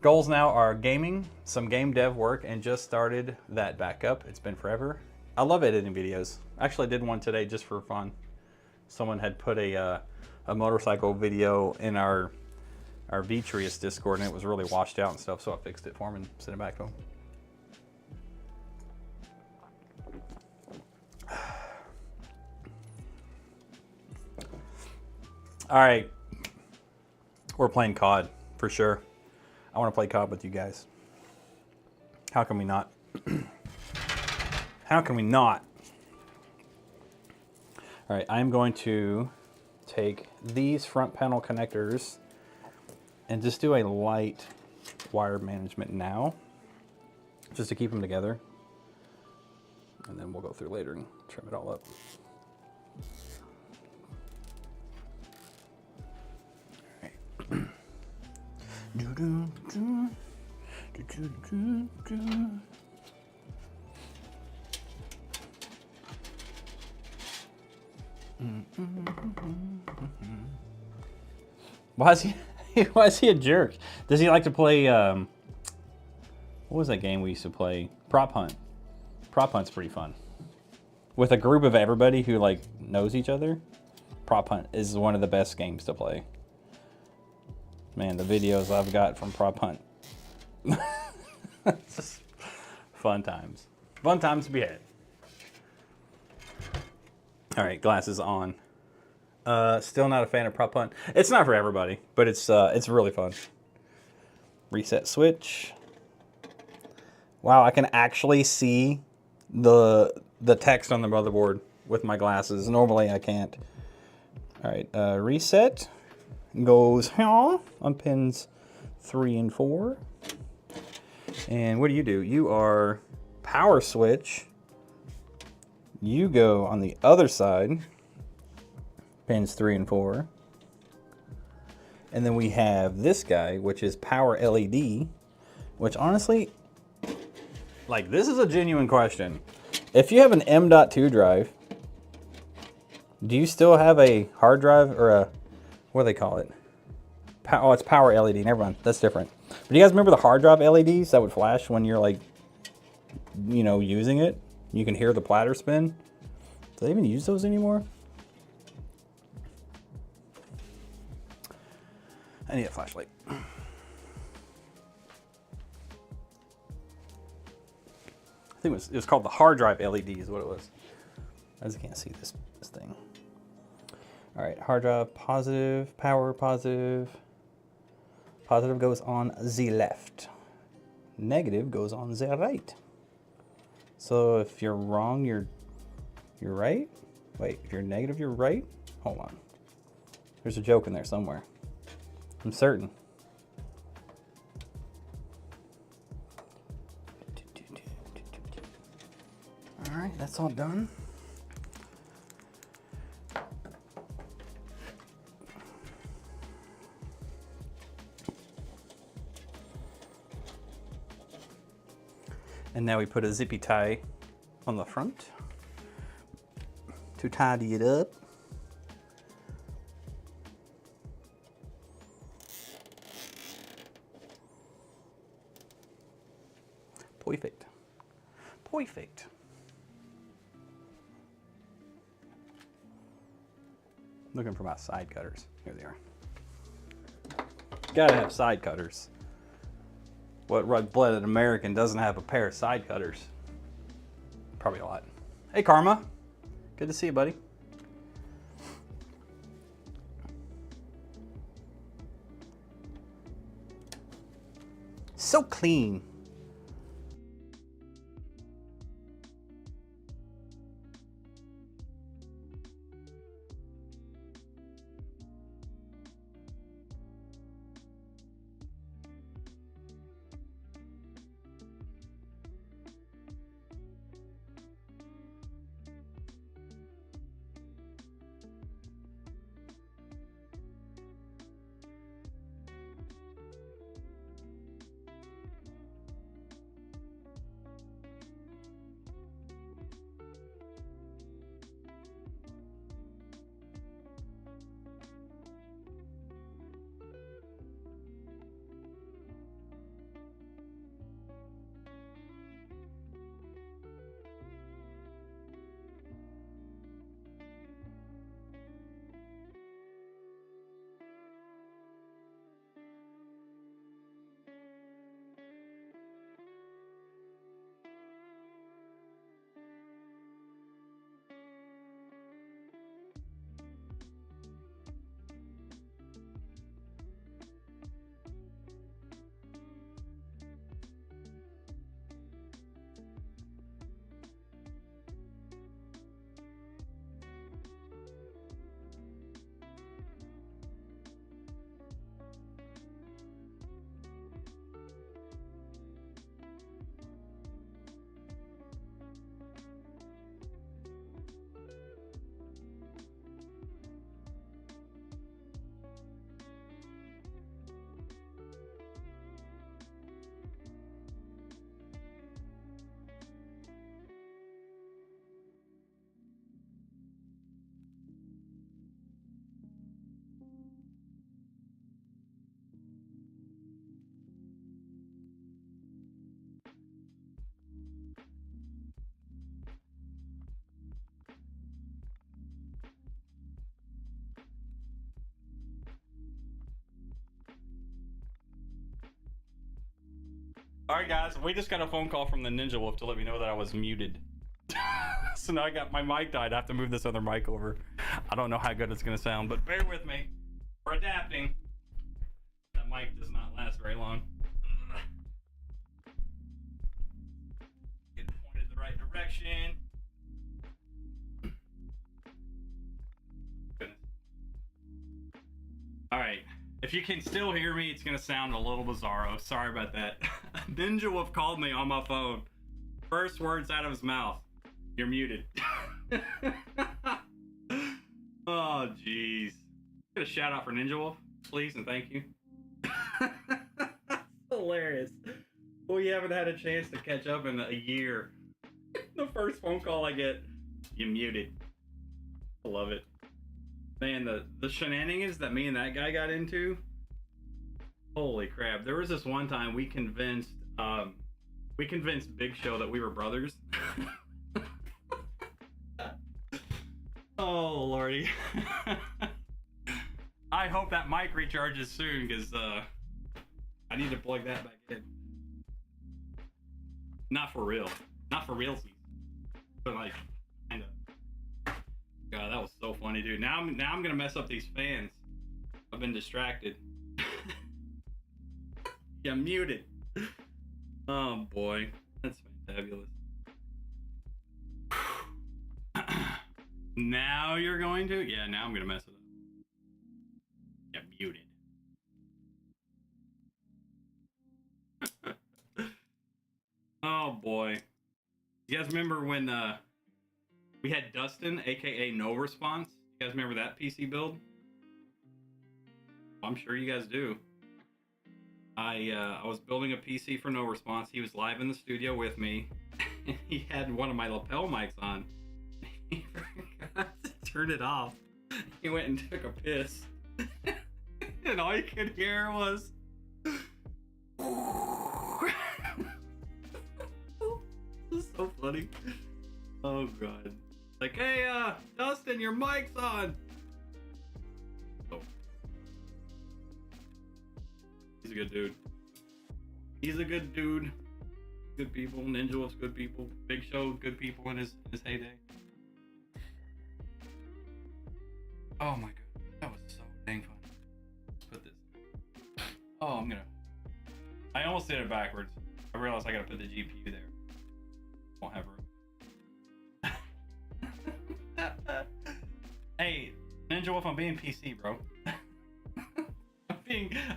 Goals now are gaming, some game dev work, and just started that back up. It's been forever. I love editing videos. Actually, I did one today just for fun. Someone had put a motorcycle video in our Vitreous Discord, and it was really washed out and stuff, so I fixed it for him and sent it back to him. All right, we're playing COD for sure. I want to play COD with you guys. How can we not? How can we not? All right, I'm going to take these front panel connectors and just do a light wire management now, just to keep them together. And then we'll go through later and trim it all up. Why is he a jerk? Does he like to play what was that game we used to play? Prop Hunt. Prop Hunt's pretty fun. With a group of everybody who like knows each other, Prop Hunt is one of the best games to play. Man, the videos I've got from Prop Hunt. It's just fun times. Fun times to be had. All right, glasses on. Still not a fan of Prop Hunt. It's not for everybody, but it's really fun. Reset switch. Wow, I can actually see the text on the motherboard with my glasses. Normally I can't. All right, reset goes on pins 3 and 4. And what do? You are power switch. You go on the other side, pins 3 and 4. And then we have this guy, which is power LED, which honestly, like, this is a genuine question. If you have an M.2 drive, do you still have a hard drive or a, what do they call it? Oh, it's power LED, never mind, that's different. But do you guys remember the hard drive LEDs that would flash when you're like, you know, using it? You can hear the platter spin. Do they even use those anymore? I need a flashlight. I think it was called the hard drive LED is what it was. I just can't see this thing. All right, hard drive positive, power positive. Positive goes on the left. Negative goes on the right. So if you're wrong, you're right. Wait, if you're negative, you're right. Hold on. There's a joke in there somewhere. I'm certain. All right, that's all done. And now we put a zippy tie on the front to tidy it up. Perfect. Perfect. Looking for my side cutters. Here they are. Gotta have side cutters. What red-blooded American doesn't have a pair of side cutters? Probably a lot. Hey, Karma. Good to see you, buddy. So clean. All right, guys, we just got a phone call from the Ninja Wolf to let me know that I was muted. So now I got my mic died. I have to move this other mic over. I don't know how good it's going to sound, but bear with me. We're adapting. That mic does not last very long. Get it pointed the right direction. Goodness. If you can still hear me, it's gonna sound a little bizarro. Sorry about that. Ninja Wolf called me on my phone. First words out of his mouth. You're muted. Oh, jeez. Get a shout out for Ninja Wolf, please, and thank you. Hilarious. We haven't had a chance to catch up in a year. The first phone call I get, you muted. I love it. Man, the shenanigans that me and that guy got into, holy crap. There was this one time we convinced Big Show that we were brothers. Oh, lordy. I hope that mic recharges soon, because I need to plug that back in. Not for real. Not for realsies. But like, kind of. God, that was so funny, dude. Now I'm gonna mess up these fans. I've been distracted. Yeah, muted. Oh boy, that's fantabulous. Now you're going to? Yeah, now I'm gonna mess it up. Yeah, muted. Oh boy. You guys remember when we had Dustin, aka No Response? You guys remember that PC build? I'm sure you guys do. I was building a PC for No Response. He was live in the studio with me. He had one of my lapel mics on. He forgot to turn it off. He went and took a piss. And all you could hear was... This is so funny. Oh god. Like, hey, Dustin, your mic's on. Oh. He's a good dude. He's a good dude. Good people. Ninja Wolf's good people. Big Show, good people in his heyday. Oh my god. That was so dang fun. Let's put this. Oh, I almost did it backwards. I realized I gotta put the GPU there. Won't have room. Hey, Ninja Wolf, I'm being PC, bro.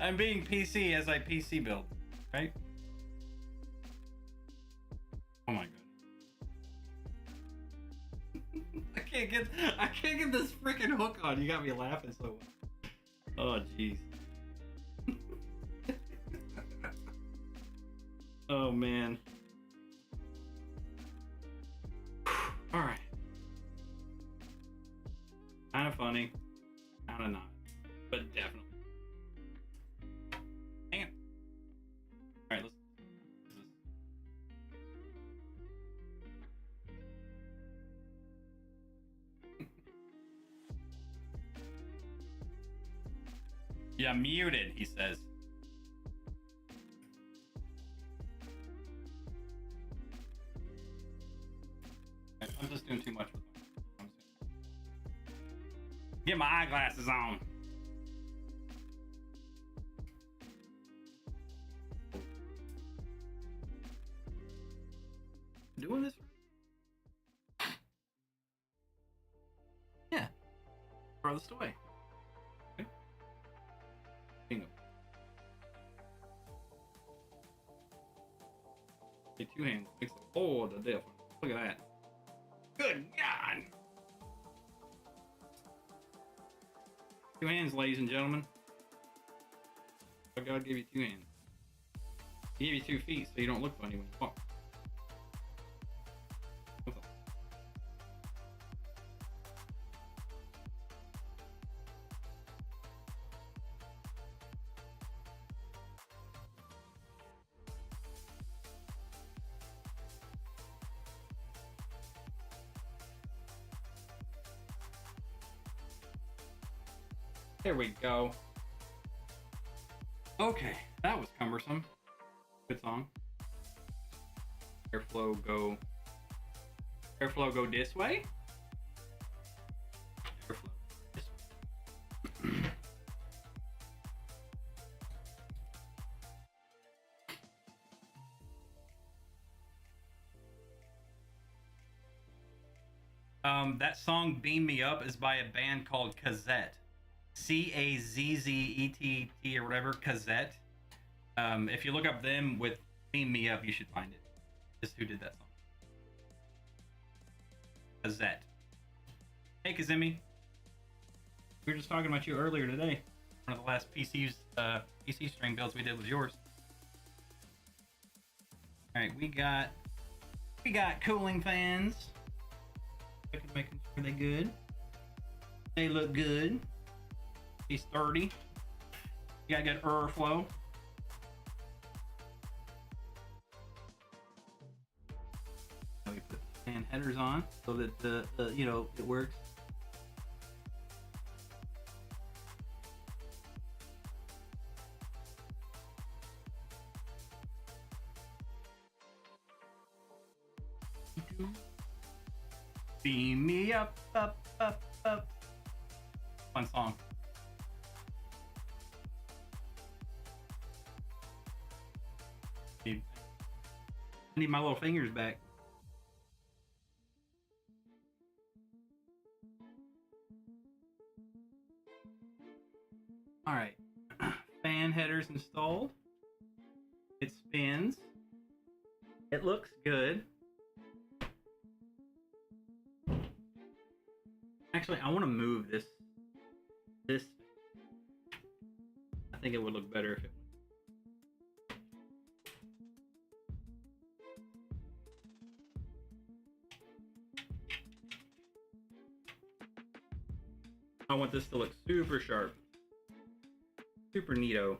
I'm being PC as I PC build, right? Oh my god. I can't get this freaking hook on. You got me laughing so much. Oh jeez. Oh man. All right. Kind of funny, kind of not, but definitely. Hang on. All right, let's. Yeah, muted. He says. I'm just doing too much with them. Get my eyeglasses on. Doing this? Yeah. Farthest away. Okay. Bingo. Okay, two hands makes all the difference. Look at that. Good God! Two hands, ladies and gentlemen. God gave you two hands. He gave you 2 feet so you don't look funny when you walk. There we go. Okay, that was cumbersome. Good song. Airflow go this way. Airflow this way. That song "Beam Me Up" is by a band called Kazette. Cazzett or whatever, Cazzette. If you look up them with Beam Me Up, you should find it. Just who did that song. Cazzette. Hey, Kazemi. We were just talking about you earlier today. One of the last PC string builds we did was yours. All right, we got cooling fans. Making sure they're good. They look good. He's 30. You got good airflow. Now we put fan headers on so that it works. Beam me up, up, up, up. Fun song. I need my little fingers back. All right, fan headers installed. It spins. It looks good. Actually, I want to move this. I think it would look better if it. I want this to look super sharp. Super neato.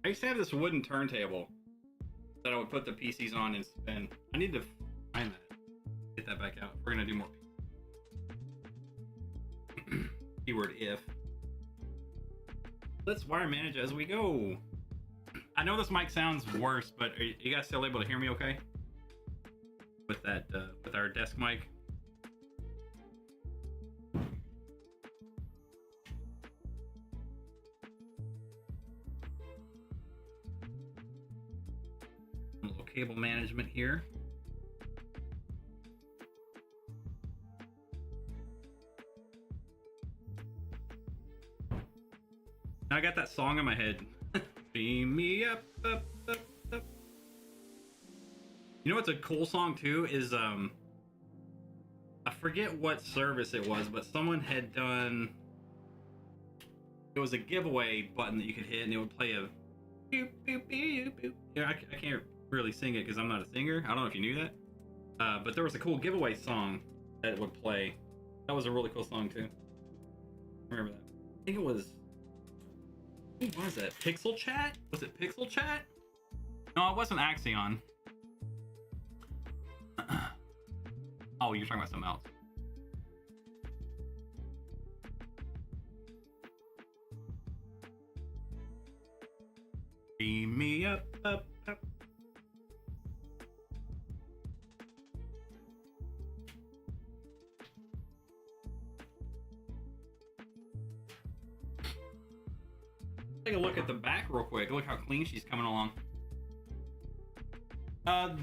I used to have this wooden turntable that I would put the PCs on and spin. I need to find that. Get that back out. We're gonna do more. Keyword if. Let's wire manage as we go. I know this mic sounds worse, but are you guys still able to hear me okay? With that, with our desk mic. A little cable management here. Now I got that song in my head. Beam me up, up, up, up. You know what's a cool song too is I forget what service it was, but someone had done. It was a giveaway button that you could hit, and it would play a. Boop, boop, boop, boop. Yeah, I can't really sing it because I'm not a singer. I don't know if you knew that, but there was a cool giveaway song that would play. That was a really cool song too. Remember that? I think it was. Who was that? Pixel Chat? Was it Pixel Chat? No, it wasn't Axion. Oh, you're talking about something else. Beam me up, up, up. Take a look at the back real quick. Look how clean she's coming along.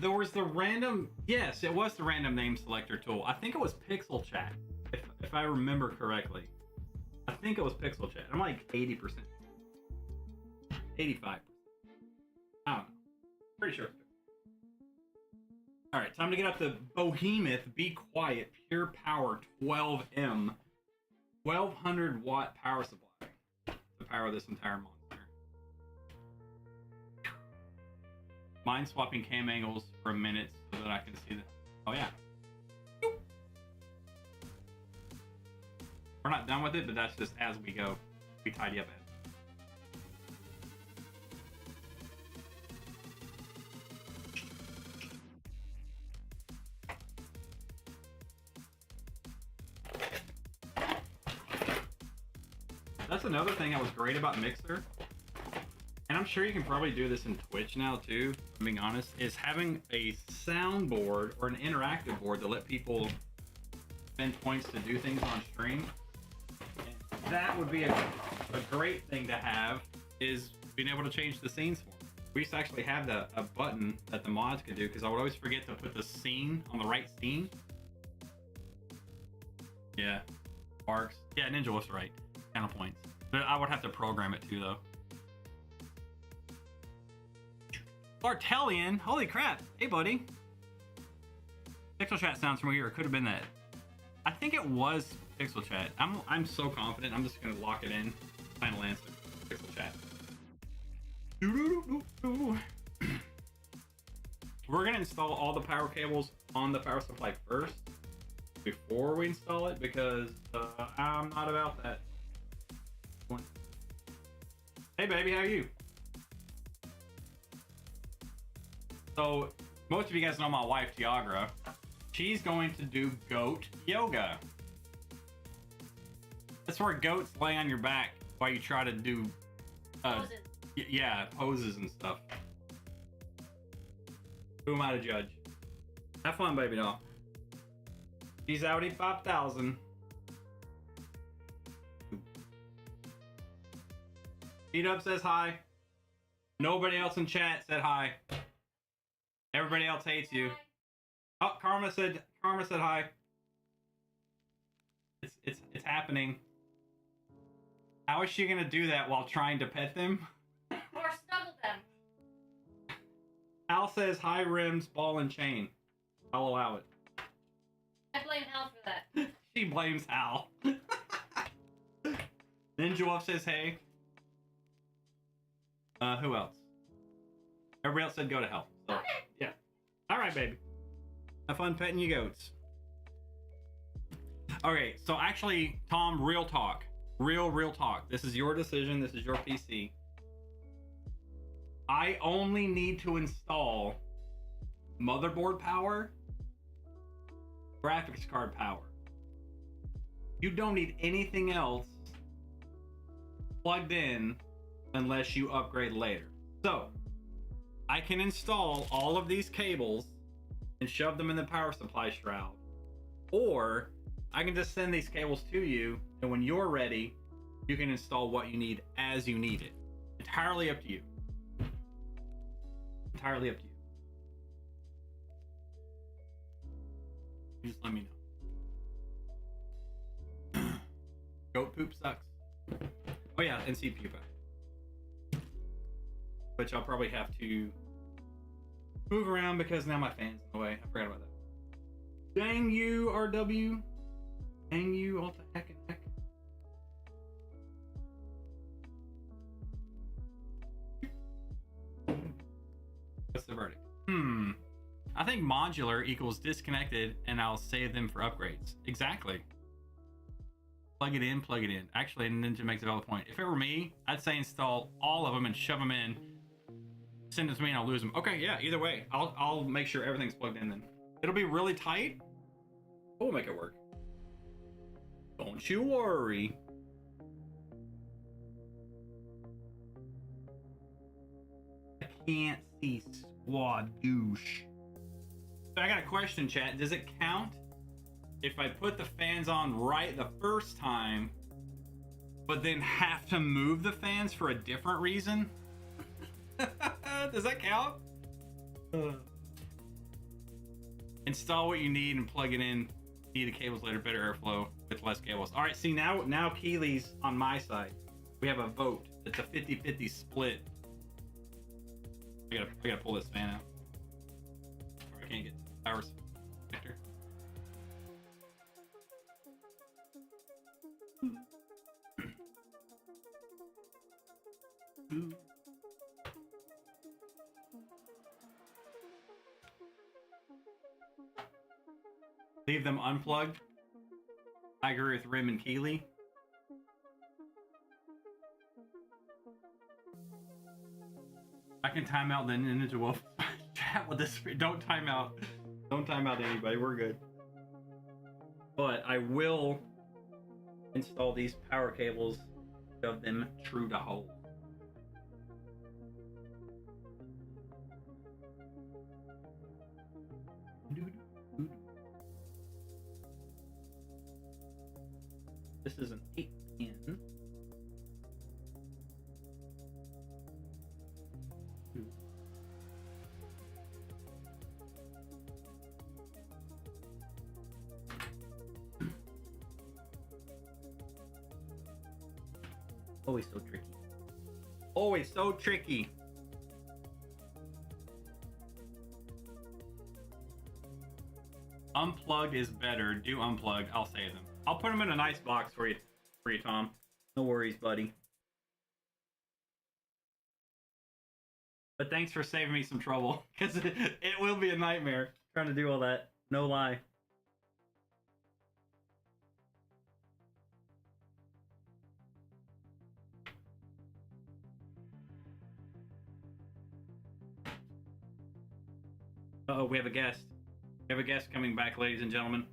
There was the random, yes, it was the random name selector tool. I think it was Pixel Chat, if I remember correctly. I think it was Pixel Chat. I'm like 80%. 85%. I don't know. Pretty sure. All right, time to get out the Behemoth Be Quiet Pure Power 12M 1200 watt power supply to power this entire monster. Mind swapping cam angles for a minute so that I can see that. Oh yeah. We're not done with it, but that's just as we go. We tidy up it. That's another thing that was great about Mixer. And I'm sure you can probably do this in Twitch now too, if I'm being honest, is having a soundboard or an interactive board to let people spend points to do things on stream. And that would be a great thing to have, is being able to change the scenes for them. We used to actually have a button that the mods could do, because I would always forget to put the scene on the right scene. Yeah. Sparks. Yeah, Ninja was right. Channel points. But I would have to program it too, though. Bartelian. Holy crap. Hey, buddy. Pixel Chat sounds familiar. It could have been that. I think it was Pixel Chat. I'm so confident. I'm just gonna lock it in. Final answer. Pixel Chat. We're gonna install all the power cables on the power supply first before we install it because I'm not about that. Hey baby, how are you? So most of you guys know my wife Tiagra. She's going to do goat yoga. That's where goats lay on your back while you try to do Poses. yeah, poses and stuff. Who am I to judge? Have fun, baby doll. She's Audi 5000. Beat Up says hi. Nobody else in chat said hi. Everybody else hates you. Oh, Karma said hi. It's happening. How is she gonna do that while trying to pet them? Or snuggle them. Al says hi rims, ball and chain. I'll allow it. I blame Hal for that. She blames Al. Ninja Wolf says hey. Who else? Everybody else said go to hell. So, Okay. yeah. Alright, baby. Have fun petting your goats. Okay, so actually, Tom, real talk. Real talk. This is your decision. This is your PC. I only need to install motherboard power, graphics card power. You don't need anything else plugged in unless you upgrade later. So, I can install all of these cables and shove them in the power supply shroud. Or I can just send these cables to you, and when you're ready, you can install what you need as you need it. Entirely up to you. Entirely up to you. You just let me know. Goat poop sucks. Oh yeah, and CPU pack. Which I'll probably have to move around because now my fan's in the way. I forgot about that. Dang you, RW. Dang you, all the heck and heck. What's the verdict? I think modular equals disconnected and I'll save them for upgrades. Exactly. Plug it in, plug it in. Actually, Ninja makes a valid point. If it were me, I'd say install all of them and shove them in. Send it to me and I'll lose them. Okay, yeah, either way. I'll make sure everything's plugged in then. It'll be really tight, but we'll make it work. Don't you worry. I can't see squad douche. So I got a question, chat. Does it count if I put the fans on right the first time, but then have to move the fans for a different reason? Does that count? Install what you need and plug it in. Need the cables later, better airflow with less cables. All right, see now Keely's on my side. We have a vote. It's a 50-50 split. I gotta pull this fan out. Or I can't get power connector. Leave them unplugged. I agree with Rim and Keely. I can time out the Ninja Wolf chat with this. Don't time out. Don't time out anybody. We're good. But I will install these power cables, shove them true to hole. This is an 8-pin. Always so tricky. Always so tricky. Unplugged is better. Do unplugged. I'll save them. I'll put them in a nice box for you, Tom. No worries, buddy. But thanks for saving me some trouble, because it will be a nightmare trying to do all that. No lie. Uh-oh, we have a guest. We have a guest coming back, ladies and gentlemen.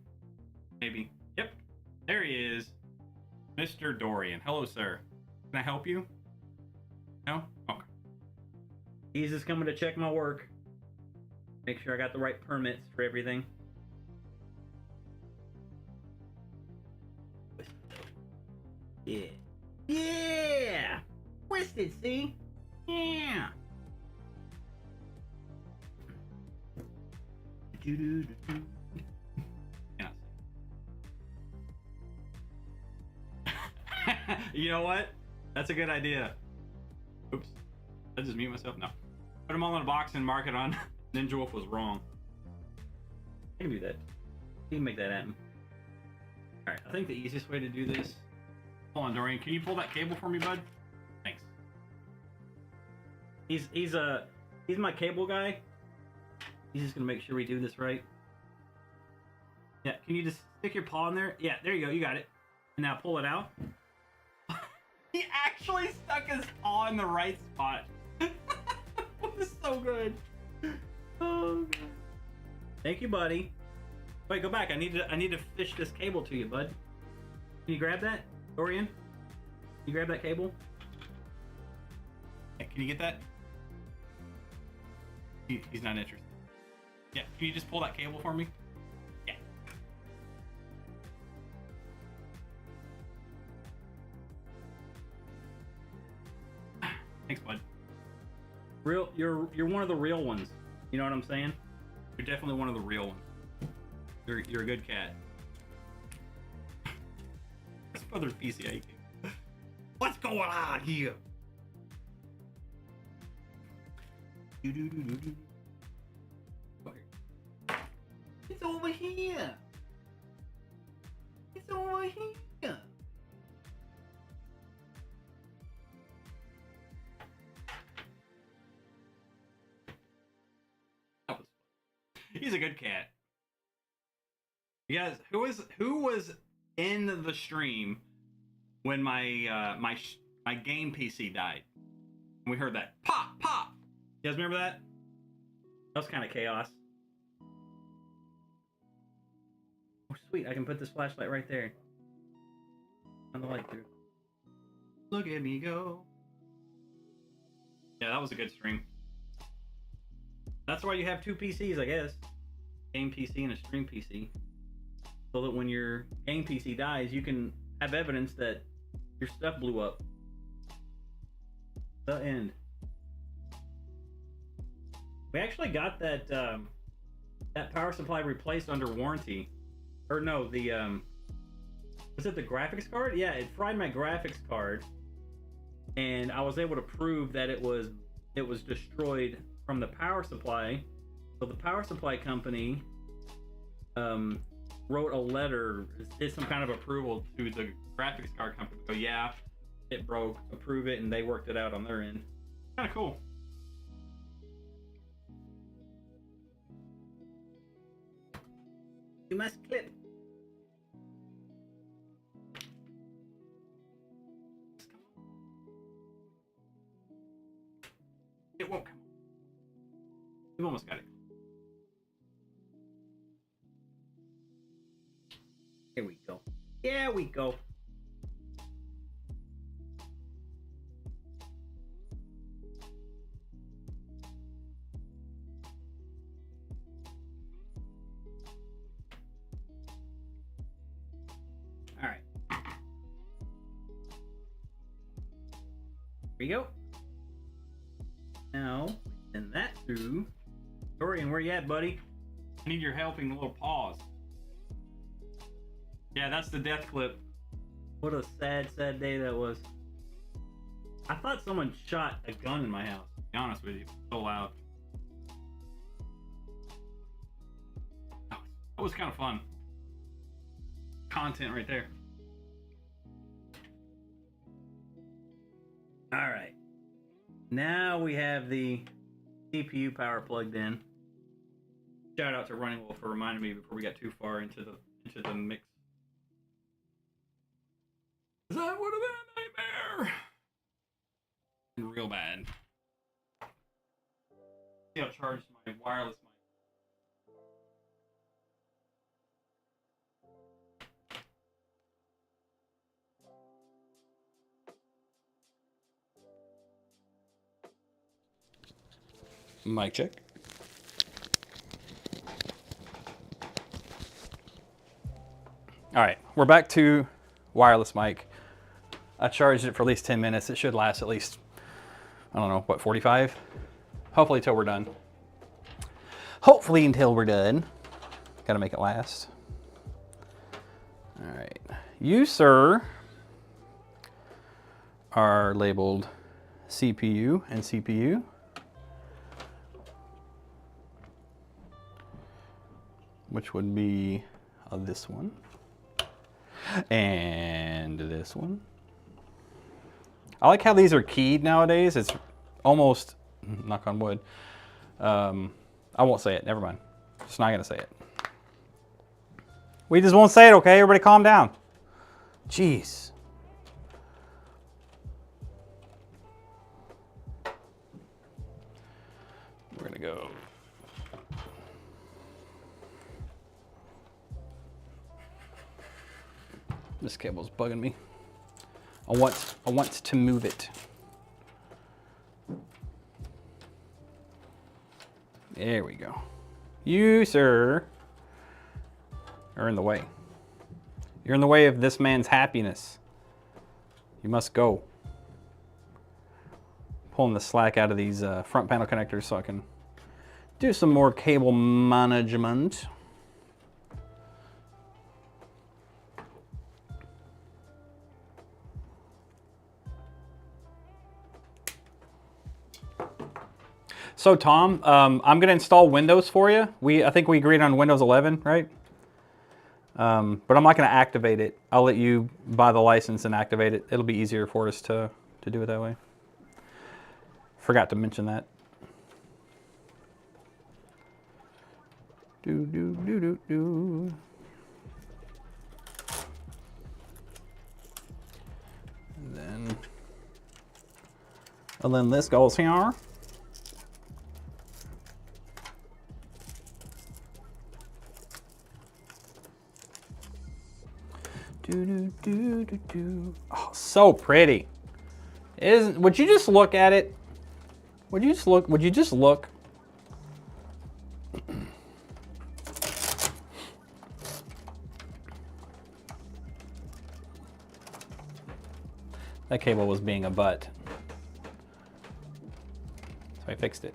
Maybe. Yep. There he is. Mr. Dorian. Hello, sir. Can I help you? No? Okay. He's just coming to check my work. Make sure I got the right permits for everything. Yeah. Yeah! Twisted, see? Yeah! You know what? That's a good idea. Oops. Did I just mute myself? No. Put them all in a box and mark it on. Ninja Wolf was wrong. I can do that. You can make that happen. Alright, I think the easiest way to do this... Hold on, Dorian. Can you pull that cable for me, bud? Thanks. He's my cable guy. He's just gonna make sure we do this right. Yeah, can you just stick your paw in there? Yeah, there you go, you got it. And now pull it out. He actually stuck his paw in the right spot. This is so good. Oh, God. Thank you, buddy. Wait, go back. I need to fish this cable to you, bud. Can you grab that, Dorian? Can you grab that cable? Yeah, can you get that? He's not interested. Yeah, can you just pull that cable for me? Yeah. Thanks, bud. You're one of the real ones. You know what I'm saying? You're definitely one of the real ones. You're a good cat. It's brother's PCA. What's going on here? It's over here. It's over here. That was fun. He's a good cat. You guys, who was in the stream when my my game PC died? And we heard that pop pop. You guys remember that? That was kind of chaos. Oh, sweet. I can put this flashlight right there. On the light through. Look at me go. Yeah, that was a good stream. That's why you have two PCs, I guess. Game PC and a stream PC. So that when your game PC dies, you can have evidence that your stuff blew up. The end. We actually got that that power supply replaced under warranty. Or no, the was it the graphics card? Yeah, it fried my graphics card, and I was able to prove that it was destroyed from the power supply. So the power supply company wrote a letter, did some kind of approval to the graphics card company. So yeah, it broke, approve it, and they worked it out on their end. Kind of cool. You must clip. It won't come. We've almost got it. Here we go. There we go. All right. Here we go. Now, send that through. Dorian, where you at, buddy? I need your helping little paws. Yeah, that's the death clip. What a sad, sad day that was. I thought someone shot a gun in my house, to be honest with you. So loud. That was kind of fun. Content right there. All right. Now we have the CPU power plugged in. Shout out to Running Wolf for reminding me before we got too far into the mix. That would have been a nightmare. Real bad. See, I'll charge my wireless mic. Mic check. All right, we're back to wireless mic. I charged it for at least 10 minutes. It should last at least, I don't know, what, 45? Hopefully until we're done. Hopefully until we're done. Gotta make it last. All right. You, sir, are labeled CPU and CPU. Which would be this one. And this one. I like how these are keyed nowadays. It's almost, knock on wood. I won't say it, never mind. Just not gonna say it. We just won't say it, okay? Everybody calm down. Jeez. We're gonna go. This cable's bugging me. I want to move it. There we go. You, sir, are in the way. You're in the way of this man's happiness. You must go. Pulling the slack out of these front panel connectors so I can do some more cable management. So Tom, I'm gonna install Windows for you. I think we agreed on Windows 11, right? But I'm not gonna activate it. I'll let you buy the license and activate it. It'll be easier for us to do it that way. Forgot to mention that. And then this goes here. Oh, so pretty. Would you just look at it? Would you just look? That cable was being a butt. So I fixed it.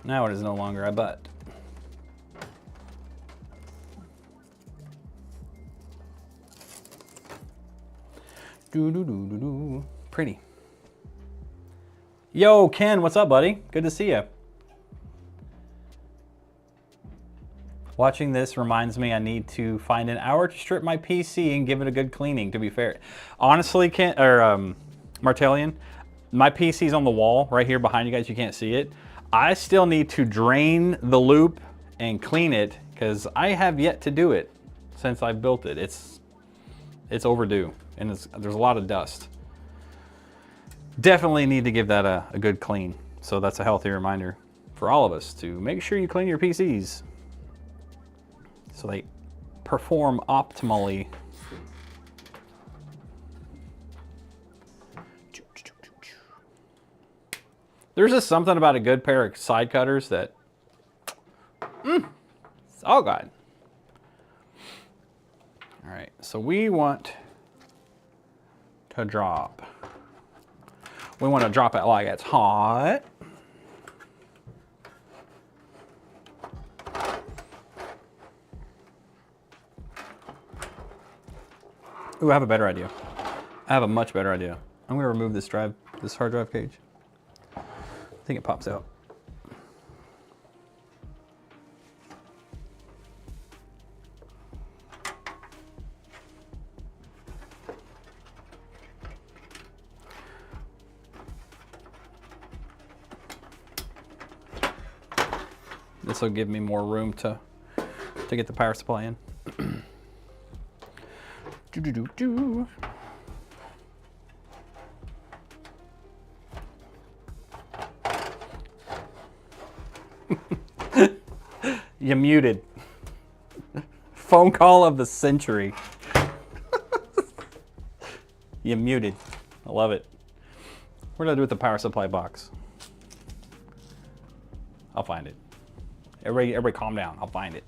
Now it is no longer a butt. Pretty. Yo, Ken, what's up, buddy? Good to see you. Watching this reminds me I need to find an hour to strip my PC and give it a good cleaning, to be fair. Honestly, Ken, or Martellian, my PC's on the wall right here behind you guys. You can't see it. I still need to drain the loop and clean it because I have yet to do it since I built it. It's overdue and there's a lot of dust. Definitely need to give that a good clean. So that's a healthy reminder for all of us to make sure you clean your PCs so they perform optimally. There's just something about a good pair of side cutters that, oh God. All right, so we want to drop. We want to drop it like it's hot. Ooh, I have a better idea. I have a much better idea. I'm gonna remove this hard drive cage. I think it pops out. This will give me more room to get the power supply in. Do. You muted. Phone call of the century. You muted. I love it. What did I do with the power supply box? I'll find it. Everybody calm down. I'll find it.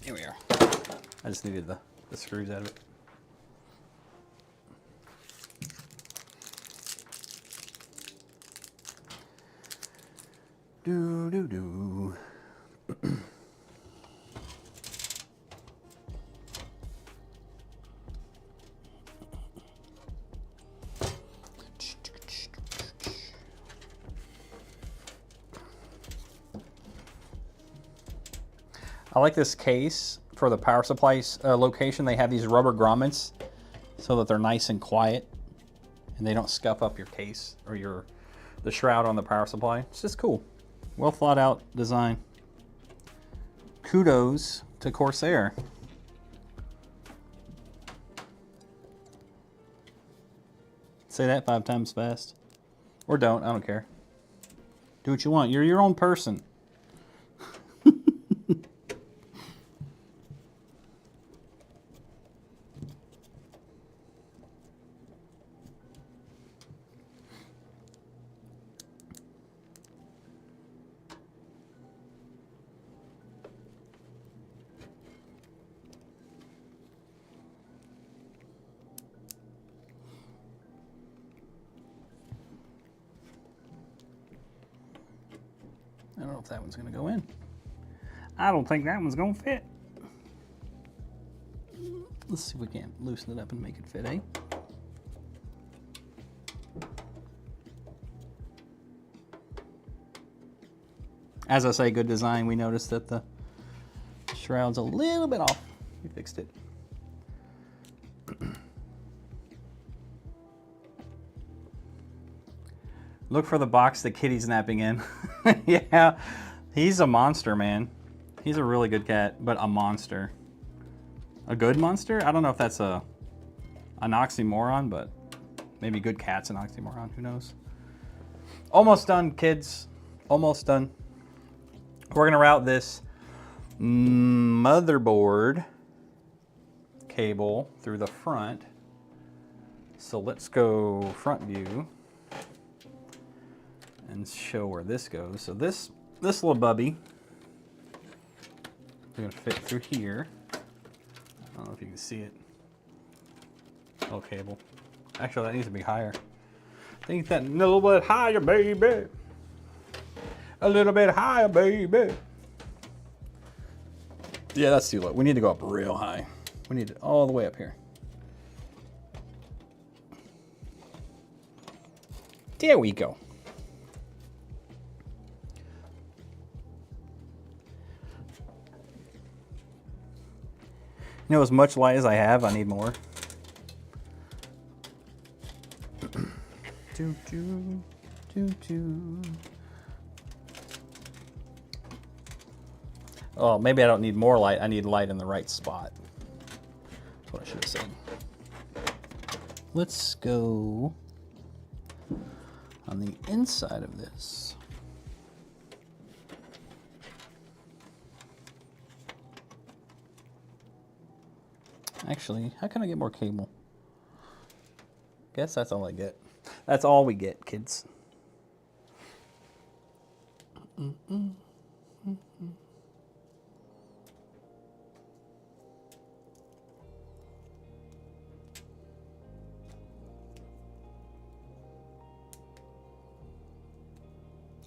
Here we are. I just needed the screws out of it. Do. I like this case for the power supply location. They have these rubber grommets so that they're nice and quiet and they don't scuff up your case or the shroud on the power supply. It's just cool. Well thought out design. Kudos to Corsair. Say that 5 times fast. Or don't, I don't care. Do what you want. You're your own person. I don't know if that one's gonna go in. I don't think that one's gonna fit. Let's see if we can loosen it up and make it fit, eh? As I say, good design. We noticed that the shroud's a little bit off. We fixed it. Look for the box that Kitty's napping in. Yeah, he's a monster, man. He's a really good cat, but a monster. A good monster? I don't know if that's an oxymoron, but maybe good cat's an oxymoron. Who knows? Almost done, kids. Almost done. We're gonna route this motherboard cable through the front. So let's go front view and show where this goes. So this little bubby is gonna fit through here. I don't know if you can see it. Little cable. Actually, that needs to be higher. I think that a little bit higher, baby. A little bit higher, baby. Yeah, that's too low. We need to go up real high. We need it all the way up here. There we go. You know, as much light as I have, I need more. Doo doo doo doo. Oh, maybe I don't need more light. I need light in the right spot. That's what I should have said. Let's go on the inside of this. Actually, how can I get more cable? Guess that's all I get. That's all we get, kids.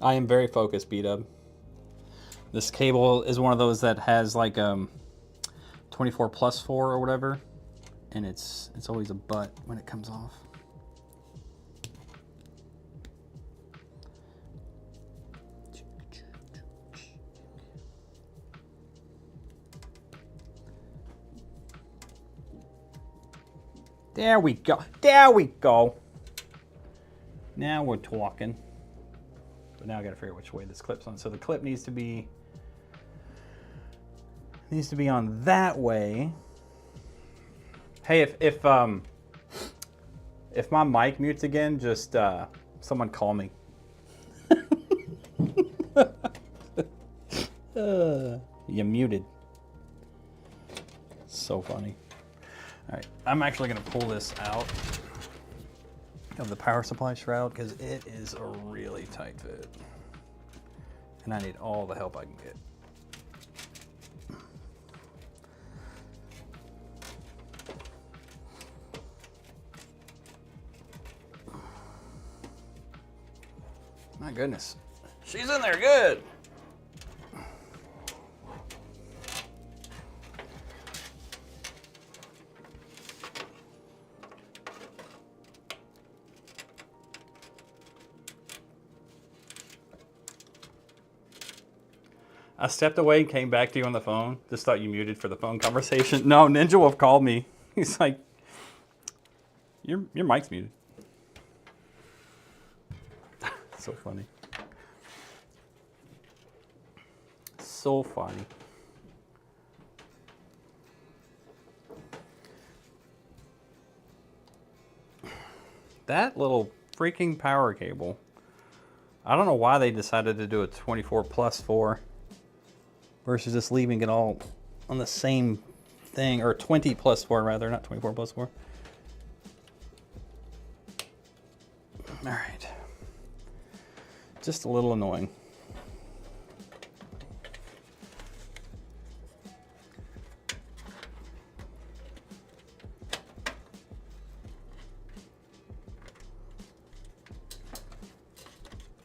I am very focused, B-Dub. This cable is one of those that has like 24+4 or whatever, and it's always a butt when it comes off. There we go. There we go. Now we're talking. But now I gotta figure out which way this clip's on. So the clip needs to be on that way. Hey, if my mic mutes again, just someone call me. You muted. So funny. All right, I'm actually gonna pull this out of the power supply shroud because it is a really tight fit. And I need all the help I can get. My goodness. She's in there good. I stepped away and came back to you on the phone. Just thought you muted for the phone conversation. No, Ninja Wolf called me. He's like, your mic's muted. So funny. So funny. That little freaking power cable. I don't know why they decided to do a 24+4 versus just leaving it all on the same thing, or 20+4 rather, not 24+4. All right. Just a little annoying.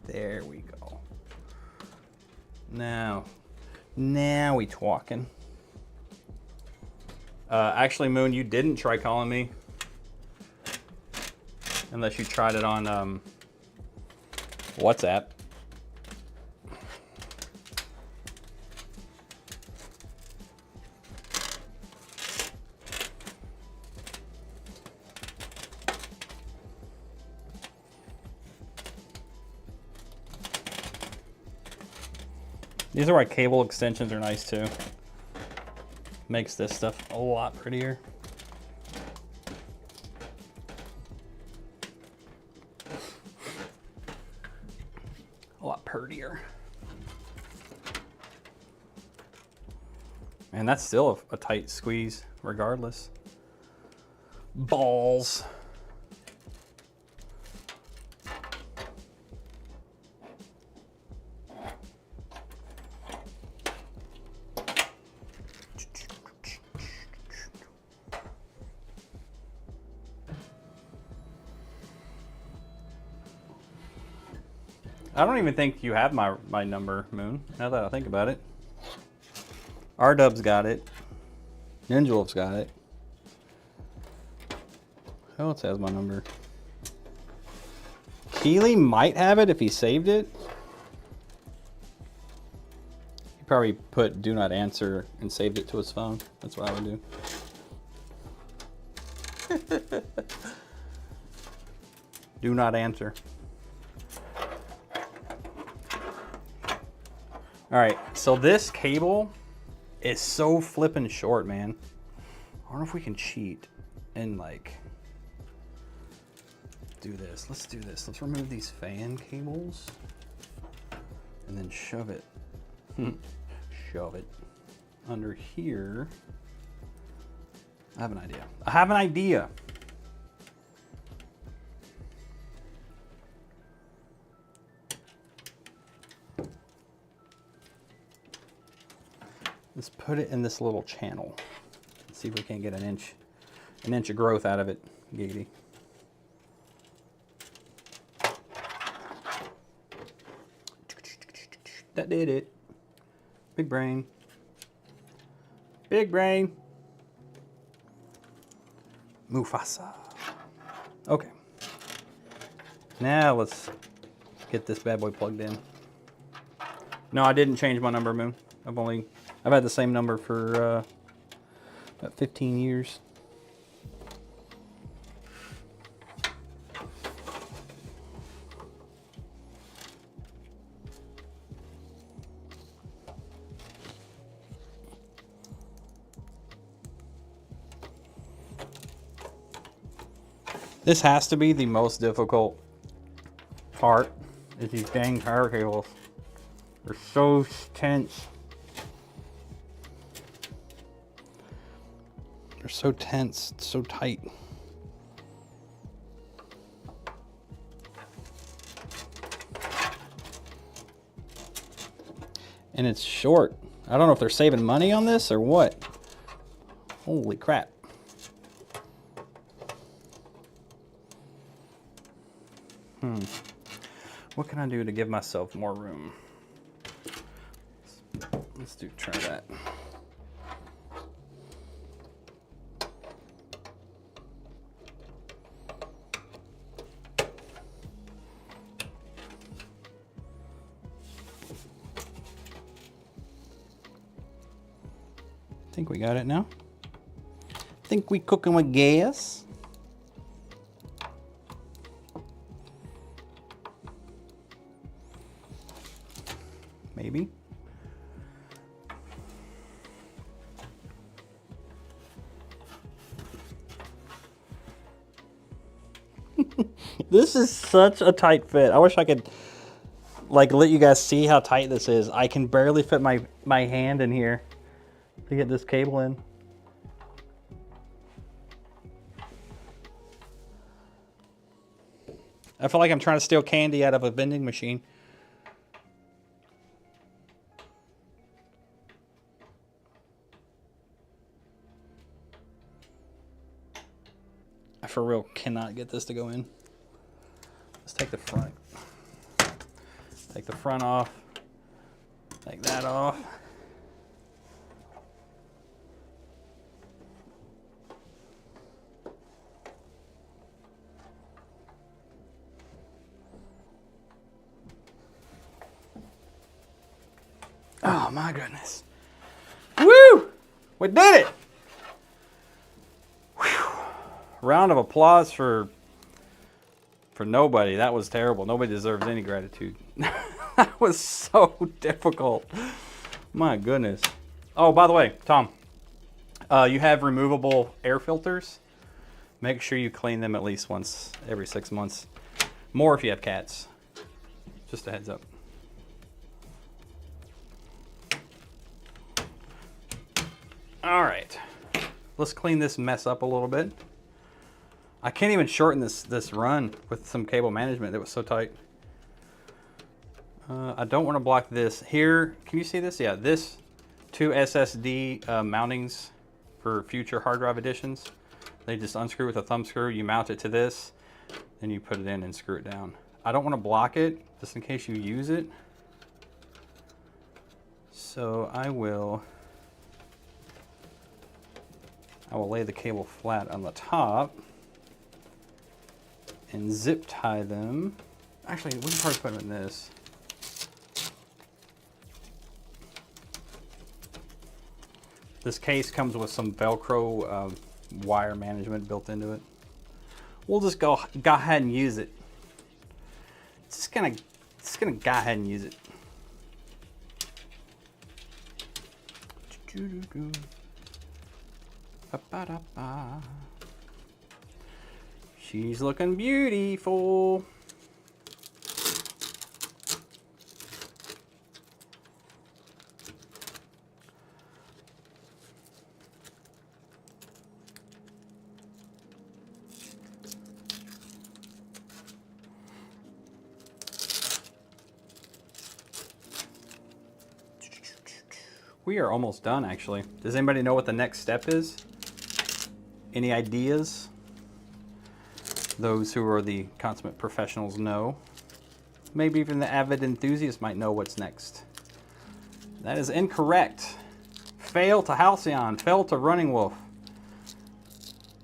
There we go. Now we talking. Actually, Moon, you didn't try calling me. Unless you tried it on WhatsApp. These are why cable extensions are nice too. Makes this stuff a lot prettier. A lot purtier. And that's still a tight squeeze regardless. Balls. I don't even think you have my number, Moon, now that I think about it. R-Dub's got it. Ninja Wolf's got it. Who else has my number? Keely might have it if he saved it. He probably put do not answer and saved it to his phone. That's what I would do. Do not answer. All right, so this cable is so flippin' short, man. I don't know if we can cheat and like do this. Let's do this. Let's remove these fan cables and then shove it. Shove it under here. I have an idea. I have an idea. Let's put it in this little channel. Let's see if we can't get an inch of growth out of it. Giggity. That did it. Big brain. Big brain. Mufasa. Okay. Now let's get this bad boy plugged in. No, I didn't change my number, Moon. I've had the same number for about 15 years. This has to be the most difficult part, is these dang power cables. They're so tense. They're so tense, so tight. And it's short. I don't know if they're saving money on this or what. Holy crap. What can I do to give myself more room? Let's try that. Think we got it now? Think we cooking with gas? Maybe. This is such a tight fit. I wish I could like let you guys see how tight this is. I can barely fit my hand in here to get this cable in. I feel like I'm trying to steal candy out of a vending machine. I for real cannot get this to go in. Let's take the front. Take the front off. Take that off. Oh my goodness. Woo! We did it! Whew. Round of applause for nobody. That was terrible. Nobody deserves any gratitude. That was so difficult. My goodness. Oh, by the way, Tom, you have removable air filters. Make sure you clean them at least once every 6 months. More if you have cats. Just a heads up. All right, let's clean this mess up a little bit. I can't even shorten this run with some cable management. It was so tight. I don't want to block this here. Can you see this? Yeah, this 2 SSD mountings for future hard drive additions. They just unscrew with a thumb screw. You mount it to this, then you put it in and screw it down. I don't want to block it just in case you use it. So I will lay the cable flat on the top and zip tie them. Actually, we can probably put them in this. This case comes with some Velcro wire management built into it. We'll just go ahead and use it. Just gonna go ahead and use it. Ba-ba-da-ba. She's looking beautiful. We are almost done, actually. Does anybody know what the next step is? Any ideas? Those who are the consummate professionals know. Maybe even the avid enthusiast might know what's next. That is incorrect. Fail to Halcyon, fail to Running Wolf.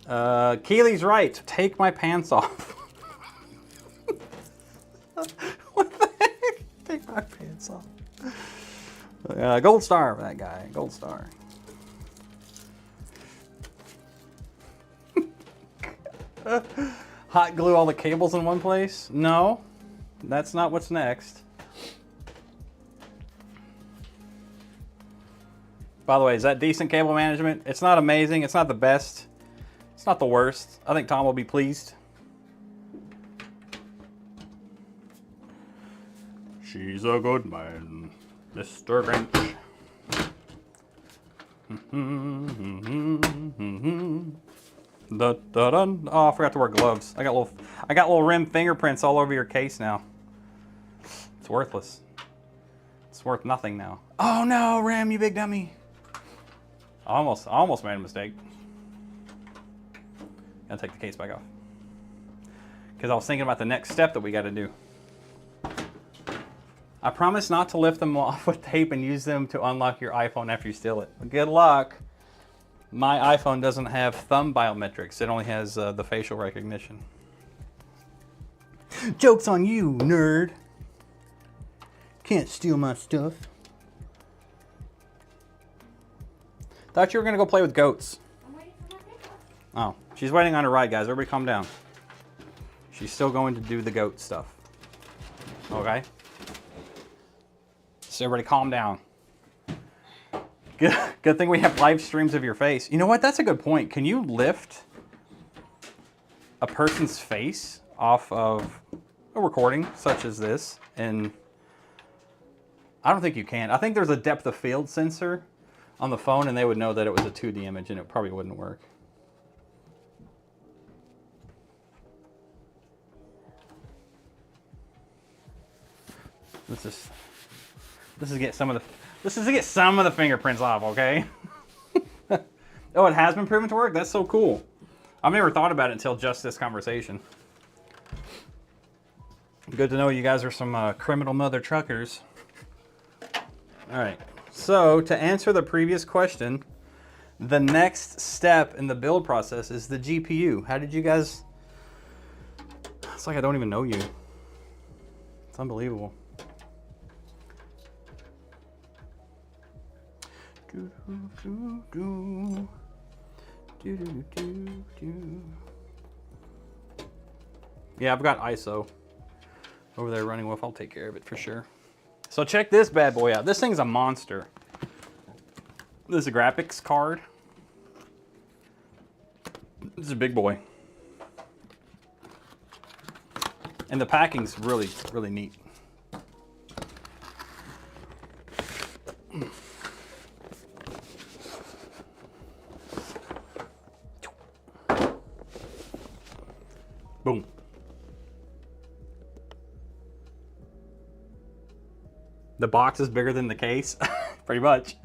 Keely's right. Take my pants off. What the heck? Take my pants off. Gold star for that guy. Gold star. Hot glue all the cables in one place? No, that's not what's next. By the way, is that decent cable management? It's not amazing. It's not the best. It's not the worst. I think Tom will be pleased. She's a good man, Mr. Grinch. Da, da, da. Oh, I forgot to wear gloves. I got little rim fingerprints all over your case now. It's worthless. It's worth nothing now. Oh no, Rim, you big dummy. I almost made a mistake. Gotta take the case back off. Because I was thinking about the next step that we gotta do. I promise not to lift them off with tape and use them to unlock your iPhone after you steal it. Good luck. My iPhone doesn't have thumb biometrics. It only has the facial recognition. Joke's on you, nerd. Can't steal my stuff. Thought you were gonna go play with goats. I'm waiting for my pickup. Oh, she's waiting on her ride, guys. Everybody calm down. She's still going to do the goat stuff. Okay? So everybody calm down. Good thing we have live streams of your face. You know what? That's a good point. Can you lift a person's face off of a recording such as this? And I don't think you can. I think there's a depth of field sensor on the phone and they would know that it was a 2D image and it probably wouldn't work. This is to get some of the fingerprints off, okay? Oh, it has been proven to work? That's so cool. I've never thought about it until just this conversation. Good to know you guys are some criminal mother truckers. All right, so to answer the previous question, the next step in the build process is the GPU. How did you guys... It's like I don't even know you. It's unbelievable. Yeah, I've got ISO over there running with. I'll take care of it for sure. So check this bad boy out. This thing's a monster. This is a graphics card. This is a big boy. And the packing's really, really neat. Boom. The box is bigger than the case, pretty much.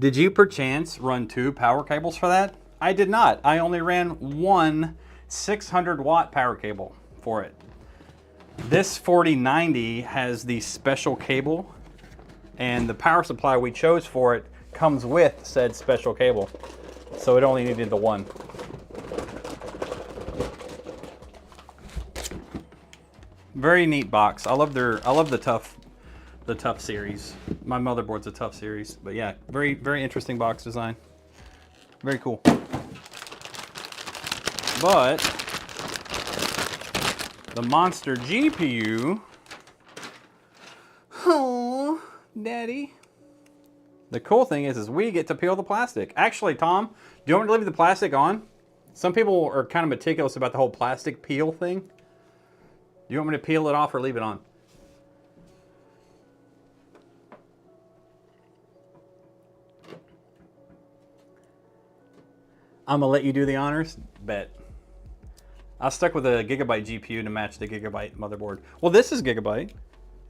Did you perchance run 2 power cables for that? I did not. I only ran one 600 watt power cable for it. This 4090 has the special cable, and the power supply we chose for it comes with said special cable. So it only needed the one. Very neat box. I love the tough series. My motherboard's a tough series, but yeah, very, very interesting box design. Very cool. But the monster GPU, oh, daddy. The cool thing is we get to peel the plastic. Actually, Tom, do you want me to leave the plastic on? Some people are kind of meticulous about the whole plastic peel thing. Do you want me to peel it off or leave it on? I'm gonna let you do the honors. Bet. I stuck with a Gigabyte GPU to match the Gigabyte motherboard. Well, this is Gigabyte,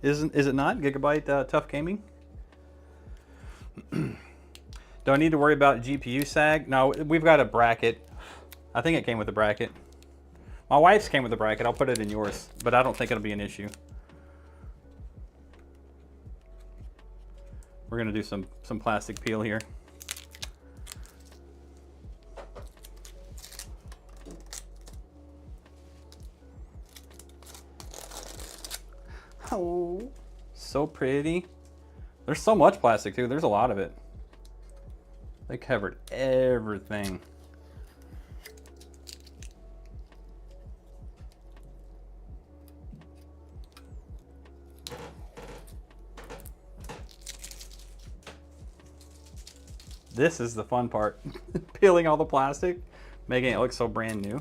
is it not? Gigabyte Tough Gaming. Do I need to worry about GPU sag? No, we've got a bracket. I think it came with a bracket. My wife's came with a bracket. I'll put it in yours, but I don't think it'll be an issue. We're gonna do some plastic peel here. Oh, so pretty. There's so much plastic too. There's a lot of it. They covered everything. This is the fun part. Peeling all the plastic, making it look so brand new.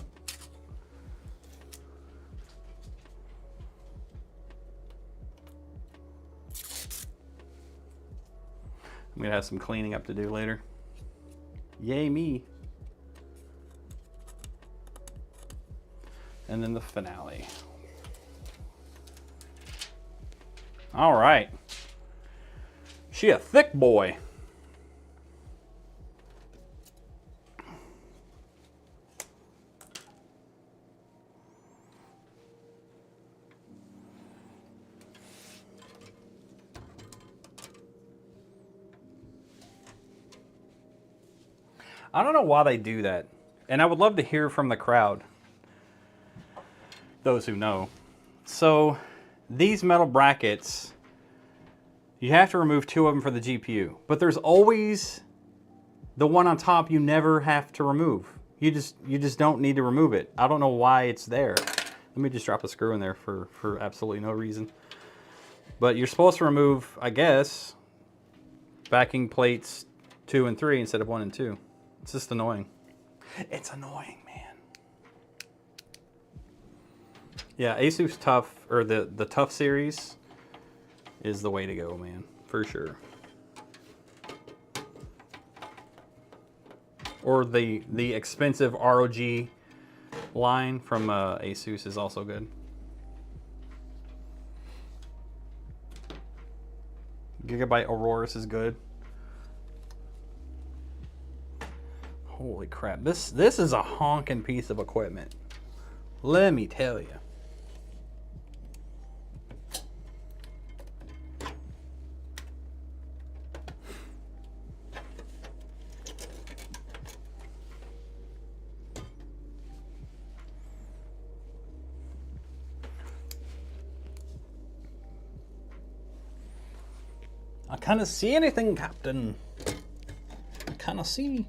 I'm gonna have some cleaning up to do later. Yay me. And then the finale. All right. She a thick boy. I don't know why they do that. And I would love to hear from the crowd, those who know. So these metal brackets, you have to remove 2 of them for the GPU, but there's always the one on top you never have to remove. You just don't need to remove it. I don't know why it's there. Let me just drop a screw in there for absolutely no reason. But you're supposed to remove, I guess, backing plates 2 and 3 instead of 1 and 2. It's just annoying. It's annoying, man. Yeah, Asus Tough, or the Tough series is the way to go, man, for sure. Or the expensive ROG line from Asus is also good. Gigabyte Aurorus is good. Holy crap, this is a honking piece of equipment. Let me tell you. I kind of see anything, Captain. I kind of see.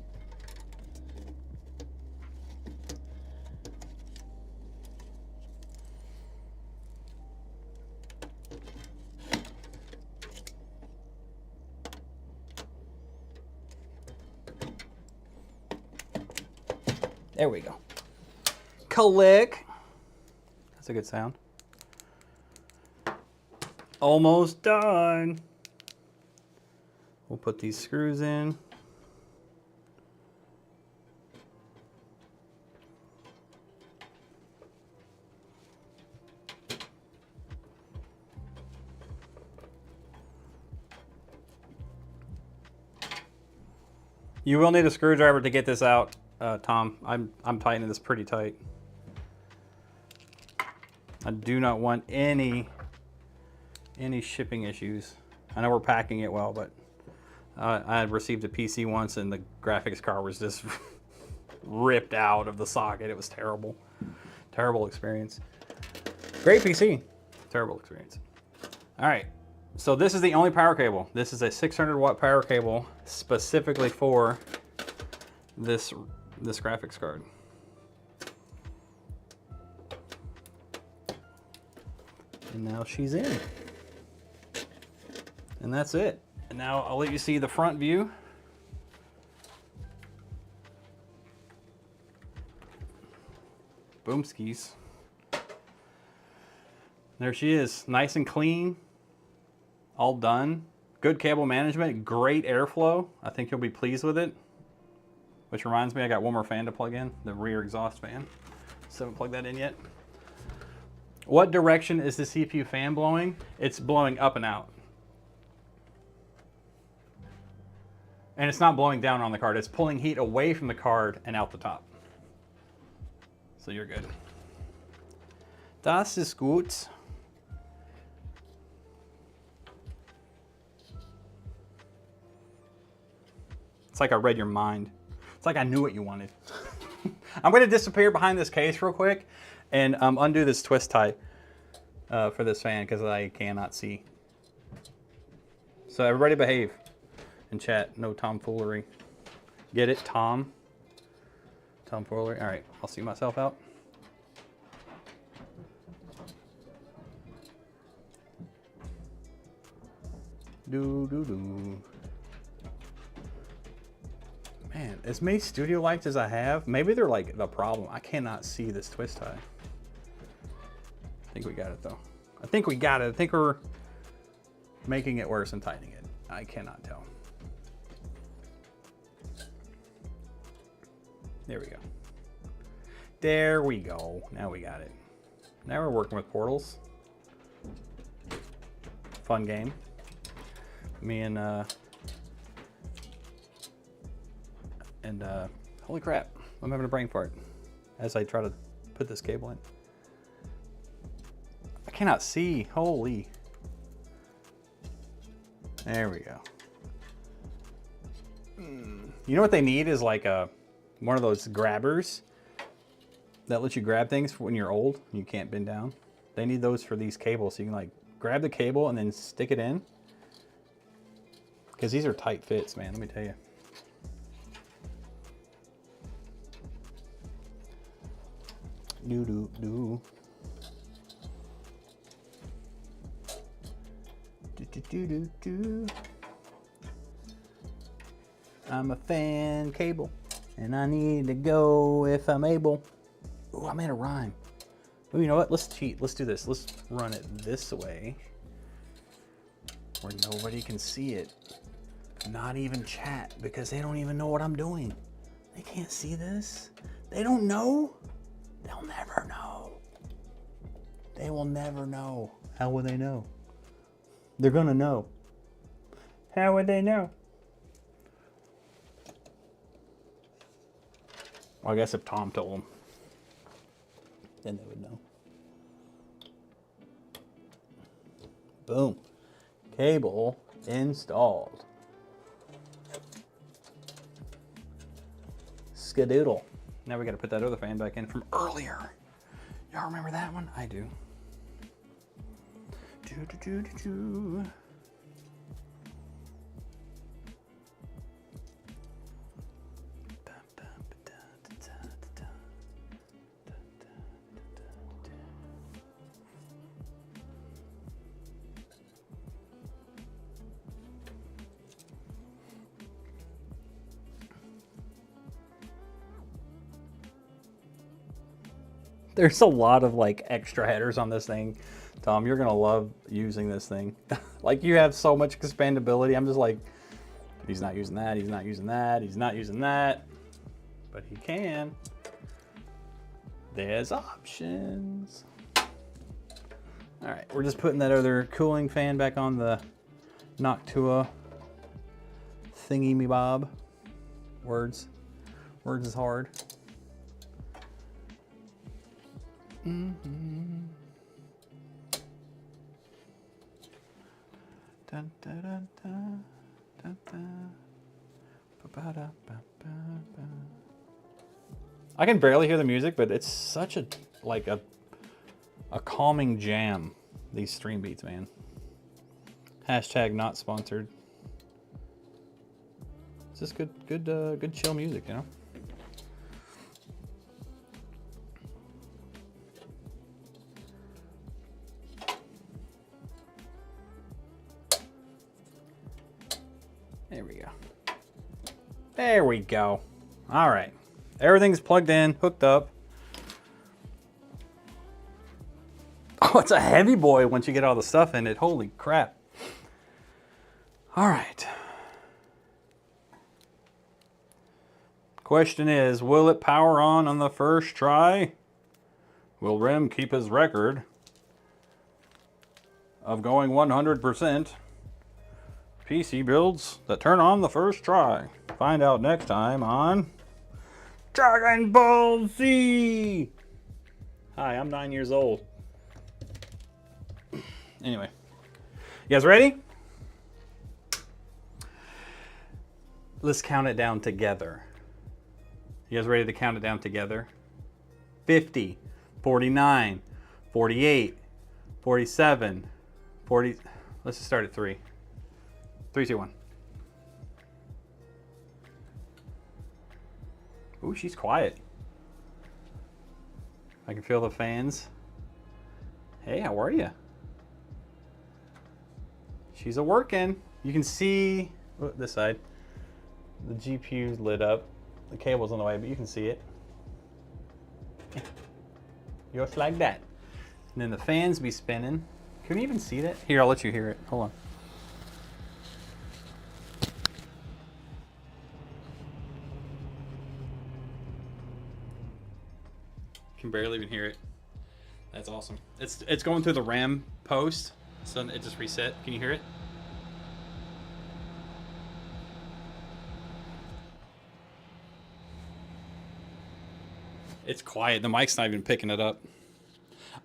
There we go. Click. That's a good sound. Almost done. We'll put these screws in. You will need a screwdriver to get this out, Tom. I'm tightening this pretty tight. I do not want any shipping issues. I know we're packing it well, but I had received a PC once and the graphics card was just ripped out of the socket. It was terrible. Terrible experience. Great PC. Terrible experience. All right. So this is the only power cable. This is a 600 watt power cable specifically for this graphics card. And now she's in. And that's it. And now I'll let you see the front view. Boom skis. There she is, nice and clean, all done. Good cable management, great airflow. I think you'll be pleased with it. Which reminds me, I got one more fan to plug in, the rear exhaust fan. Still haven't plugged that in yet. What direction is the CPU fan blowing? It's blowing up and out. And it's not blowing down on the card. It's pulling heat away from the card and out the top. So you're good. Das ist gut. It's like I read your mind. It's like I knew what you wanted. I'm going to disappear behind this case real quick and undo this twist tie. for this fan because I cannot see. So everybody behave in chat. No tomfoolery. Get it, Tom? Tomfoolery. All right, I'll see myself out. Do. Man, as many studio lights as I have, maybe they're like the problem. I cannot see this twist tie. I think we got it though. I think we got it. I think we're making it worse and tightening it. I cannot tell. There we go. There we go. Now we got it. Now we're working with portals. Fun game. Me and holy crap, I'm having a brain fart as I try to put this cable in. I cannot see. Holy. There we go. You know what they need is like one of those grabbers that lets you grab things when you're old and you can't bend down. They need those for these cables so you can like grab the cable and then stick it in. Because these are tight fits, man, let me tell you. Do. I'm a fan cable, and I need to go if I'm able. Oh, I made a rhyme. Oh, you know what? Let's cheat. Let's do this. Let's run it this way, where nobody can see it. Not even chat, because they don't even know what I'm doing. They can't see this. They don't know. They'll never know. They will never know. How will they know? They're gonna know. How would they know? Well, I guess if Tom told them, then they would know. Boom. Cable installed. Skadoodle. Now we got to put that other fan back in from earlier. Y'all remember that one? I do. Do. There's a lot of like extra headers on this thing. Tom, you're gonna love using this thing. Like you have so much expandability. I'm just like, he's not using that, he's not using that, he's not using that. But he can. There's options. All right, we're just putting that other cooling fan back on the Noctua thingy me bob. Words is hard. Dun, dun, dun, dun, dun, dun. I can barely hear the music, but it's such a calming jam. These stream beats, man. Hashtag not sponsored. It's just good chill music, you know. There we go. There we go. All right. Everything's plugged in, hooked up. Oh, it's a heavy boy once you get all the stuff in it. Holy crap. All right. Question is, will it power on the first try? Will Rem keep his record of going 100%? PC builds that turn on the first try. Find out next time on Dragon Ball Z. Hi, I'm 9 years old. Anyway, you guys ready? Let's count it down together. You guys ready to count it down together? 50, 49, 48, 47, 40. Let's just start at 3. 3, 2, 1. Ooh, she's quiet. I can feel the fans. Hey, how are you? She's a working. You can see this side. The GPU's lit up. The cable's on the way, but you can see it. Just like that. And then the fans be spinning. Can you even see that? Here, I'll let you hear it. Hold on. Can barely even hear it. That's awesome. It's going through the RAM post, so it just reset. Can you hear it? It's quiet. The mic's not even picking it up.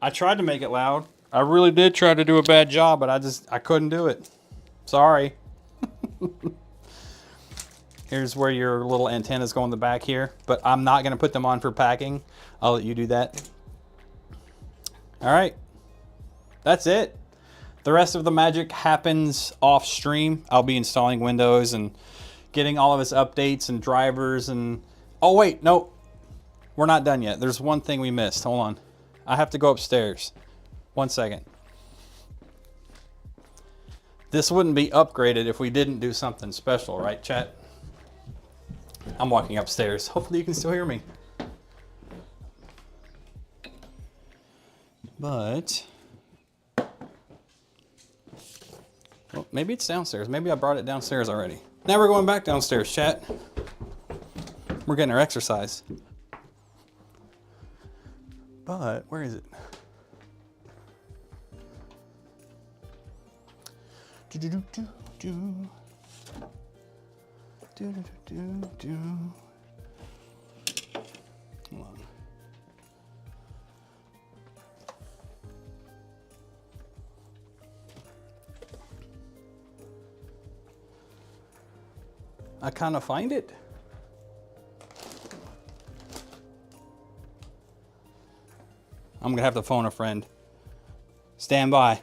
I tried to make it loud. I really did try to do a bad job, but I couldn't do it. Sorry. Here's where your little antennas go in the back here, but I'm not gonna put them on for packing. I'll let you do that. All right, that's it. The rest of the magic happens off stream. I'll be installing Windows and getting all of its updates and drivers and, oh wait, no, we're not done yet. There's one thing we missed, hold on. I have to go upstairs. 1 second. This wouldn't be upgraded if we didn't do something special, right, chat? I'm walking upstairs. Hopefully you can still hear me. But, well, maybe it's downstairs. Maybe I brought it downstairs already. Now we're going back downstairs, chat. We're getting our exercise. But, where is it? Do-do-do-do-do. Do-do-do-do-do. Hold on. I kind of find it. I'm gonna have to phone a friend. Stand by.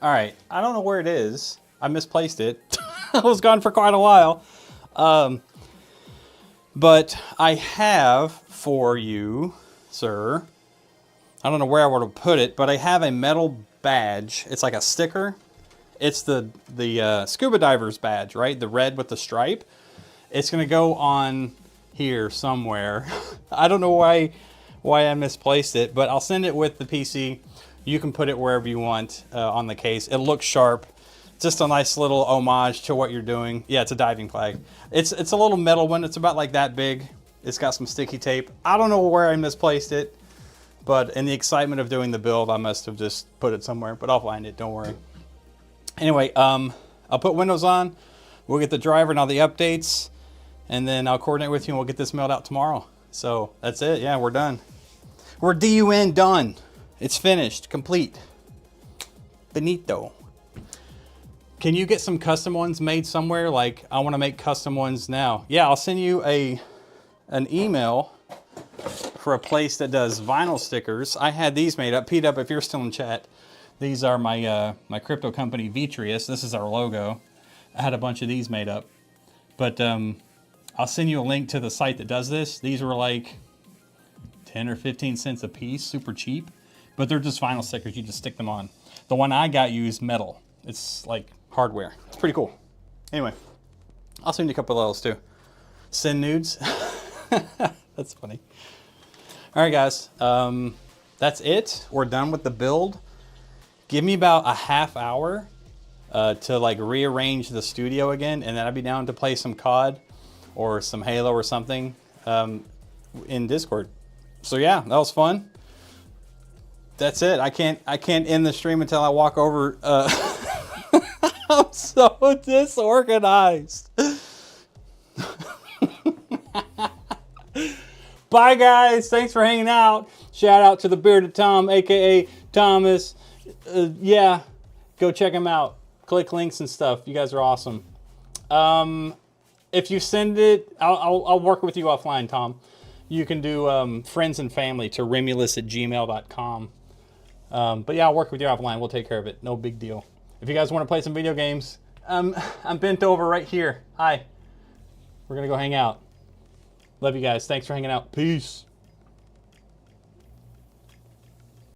All right, I don't know where it is. I misplaced it. I was gone for quite a while. But I have for you, sir, I don't know where I would have put it, but I have a metal badge. It's like a sticker. It's the scuba diver's badge, right? The red with the stripe. It's gonna go on here somewhere. I don't know why I misplaced it, but I'll send it with the PC. You can put it wherever you want on the case. It looks sharp. Just a nice little homage to what you're doing. Yeah, it's a diving flag. It's a little metal one. It's about like that big. It's got some sticky tape. I don't know where I misplaced it, but in the excitement of doing the build, I must have just put it somewhere, but I'll find it, don't worry. Anyway, I'll put Windows on. We'll get the driver and all the updates, and then I'll coordinate with you and we'll get this mailed out tomorrow. So that's it. Yeah, we're done. We're DUN done. It's finished, complete. Benito. Can you get some custom ones made somewhere? Like, I want to make custom ones now. Yeah, I'll send you an email for a place that does vinyl stickers. I had these made up. Pete up if you're still in chat. These are my my crypto company Vitrius. This is our logo. I had a bunch of these made up. But I'll send you a link to the site that does this. These were like 10 or 15 cents a piece, super cheap. But they're just vinyl stickers. You just stick them on. The one I got used metal. It's like hardware. It's pretty cool. Anyway, I'll send you a couple of those too. Send nudes. That's funny. All right, guys. That's it. We're done with the build. Give me about a half hour to like rearrange the studio again, and then I'd be down to play some COD or some Halo or something in Discord. So yeah, that was fun. That's it. I can't end the stream until I walk over. I'm so disorganized. Bye, guys. Thanks for hanging out. Shout out to the Bearded Tom, aka Thomas. Yeah, go check him out. Click links and stuff. You guys are awesome. If you send it, I'll work with you offline, Tom. You can do friends and family to Remulus@gmail.com. But yeah, I'll work with you offline. We'll take care of it. No big deal. If you guys want to play some video games, I'm bent over right here. Hi. We're going to go hang out. Love you guys. Thanks for hanging out. Peace.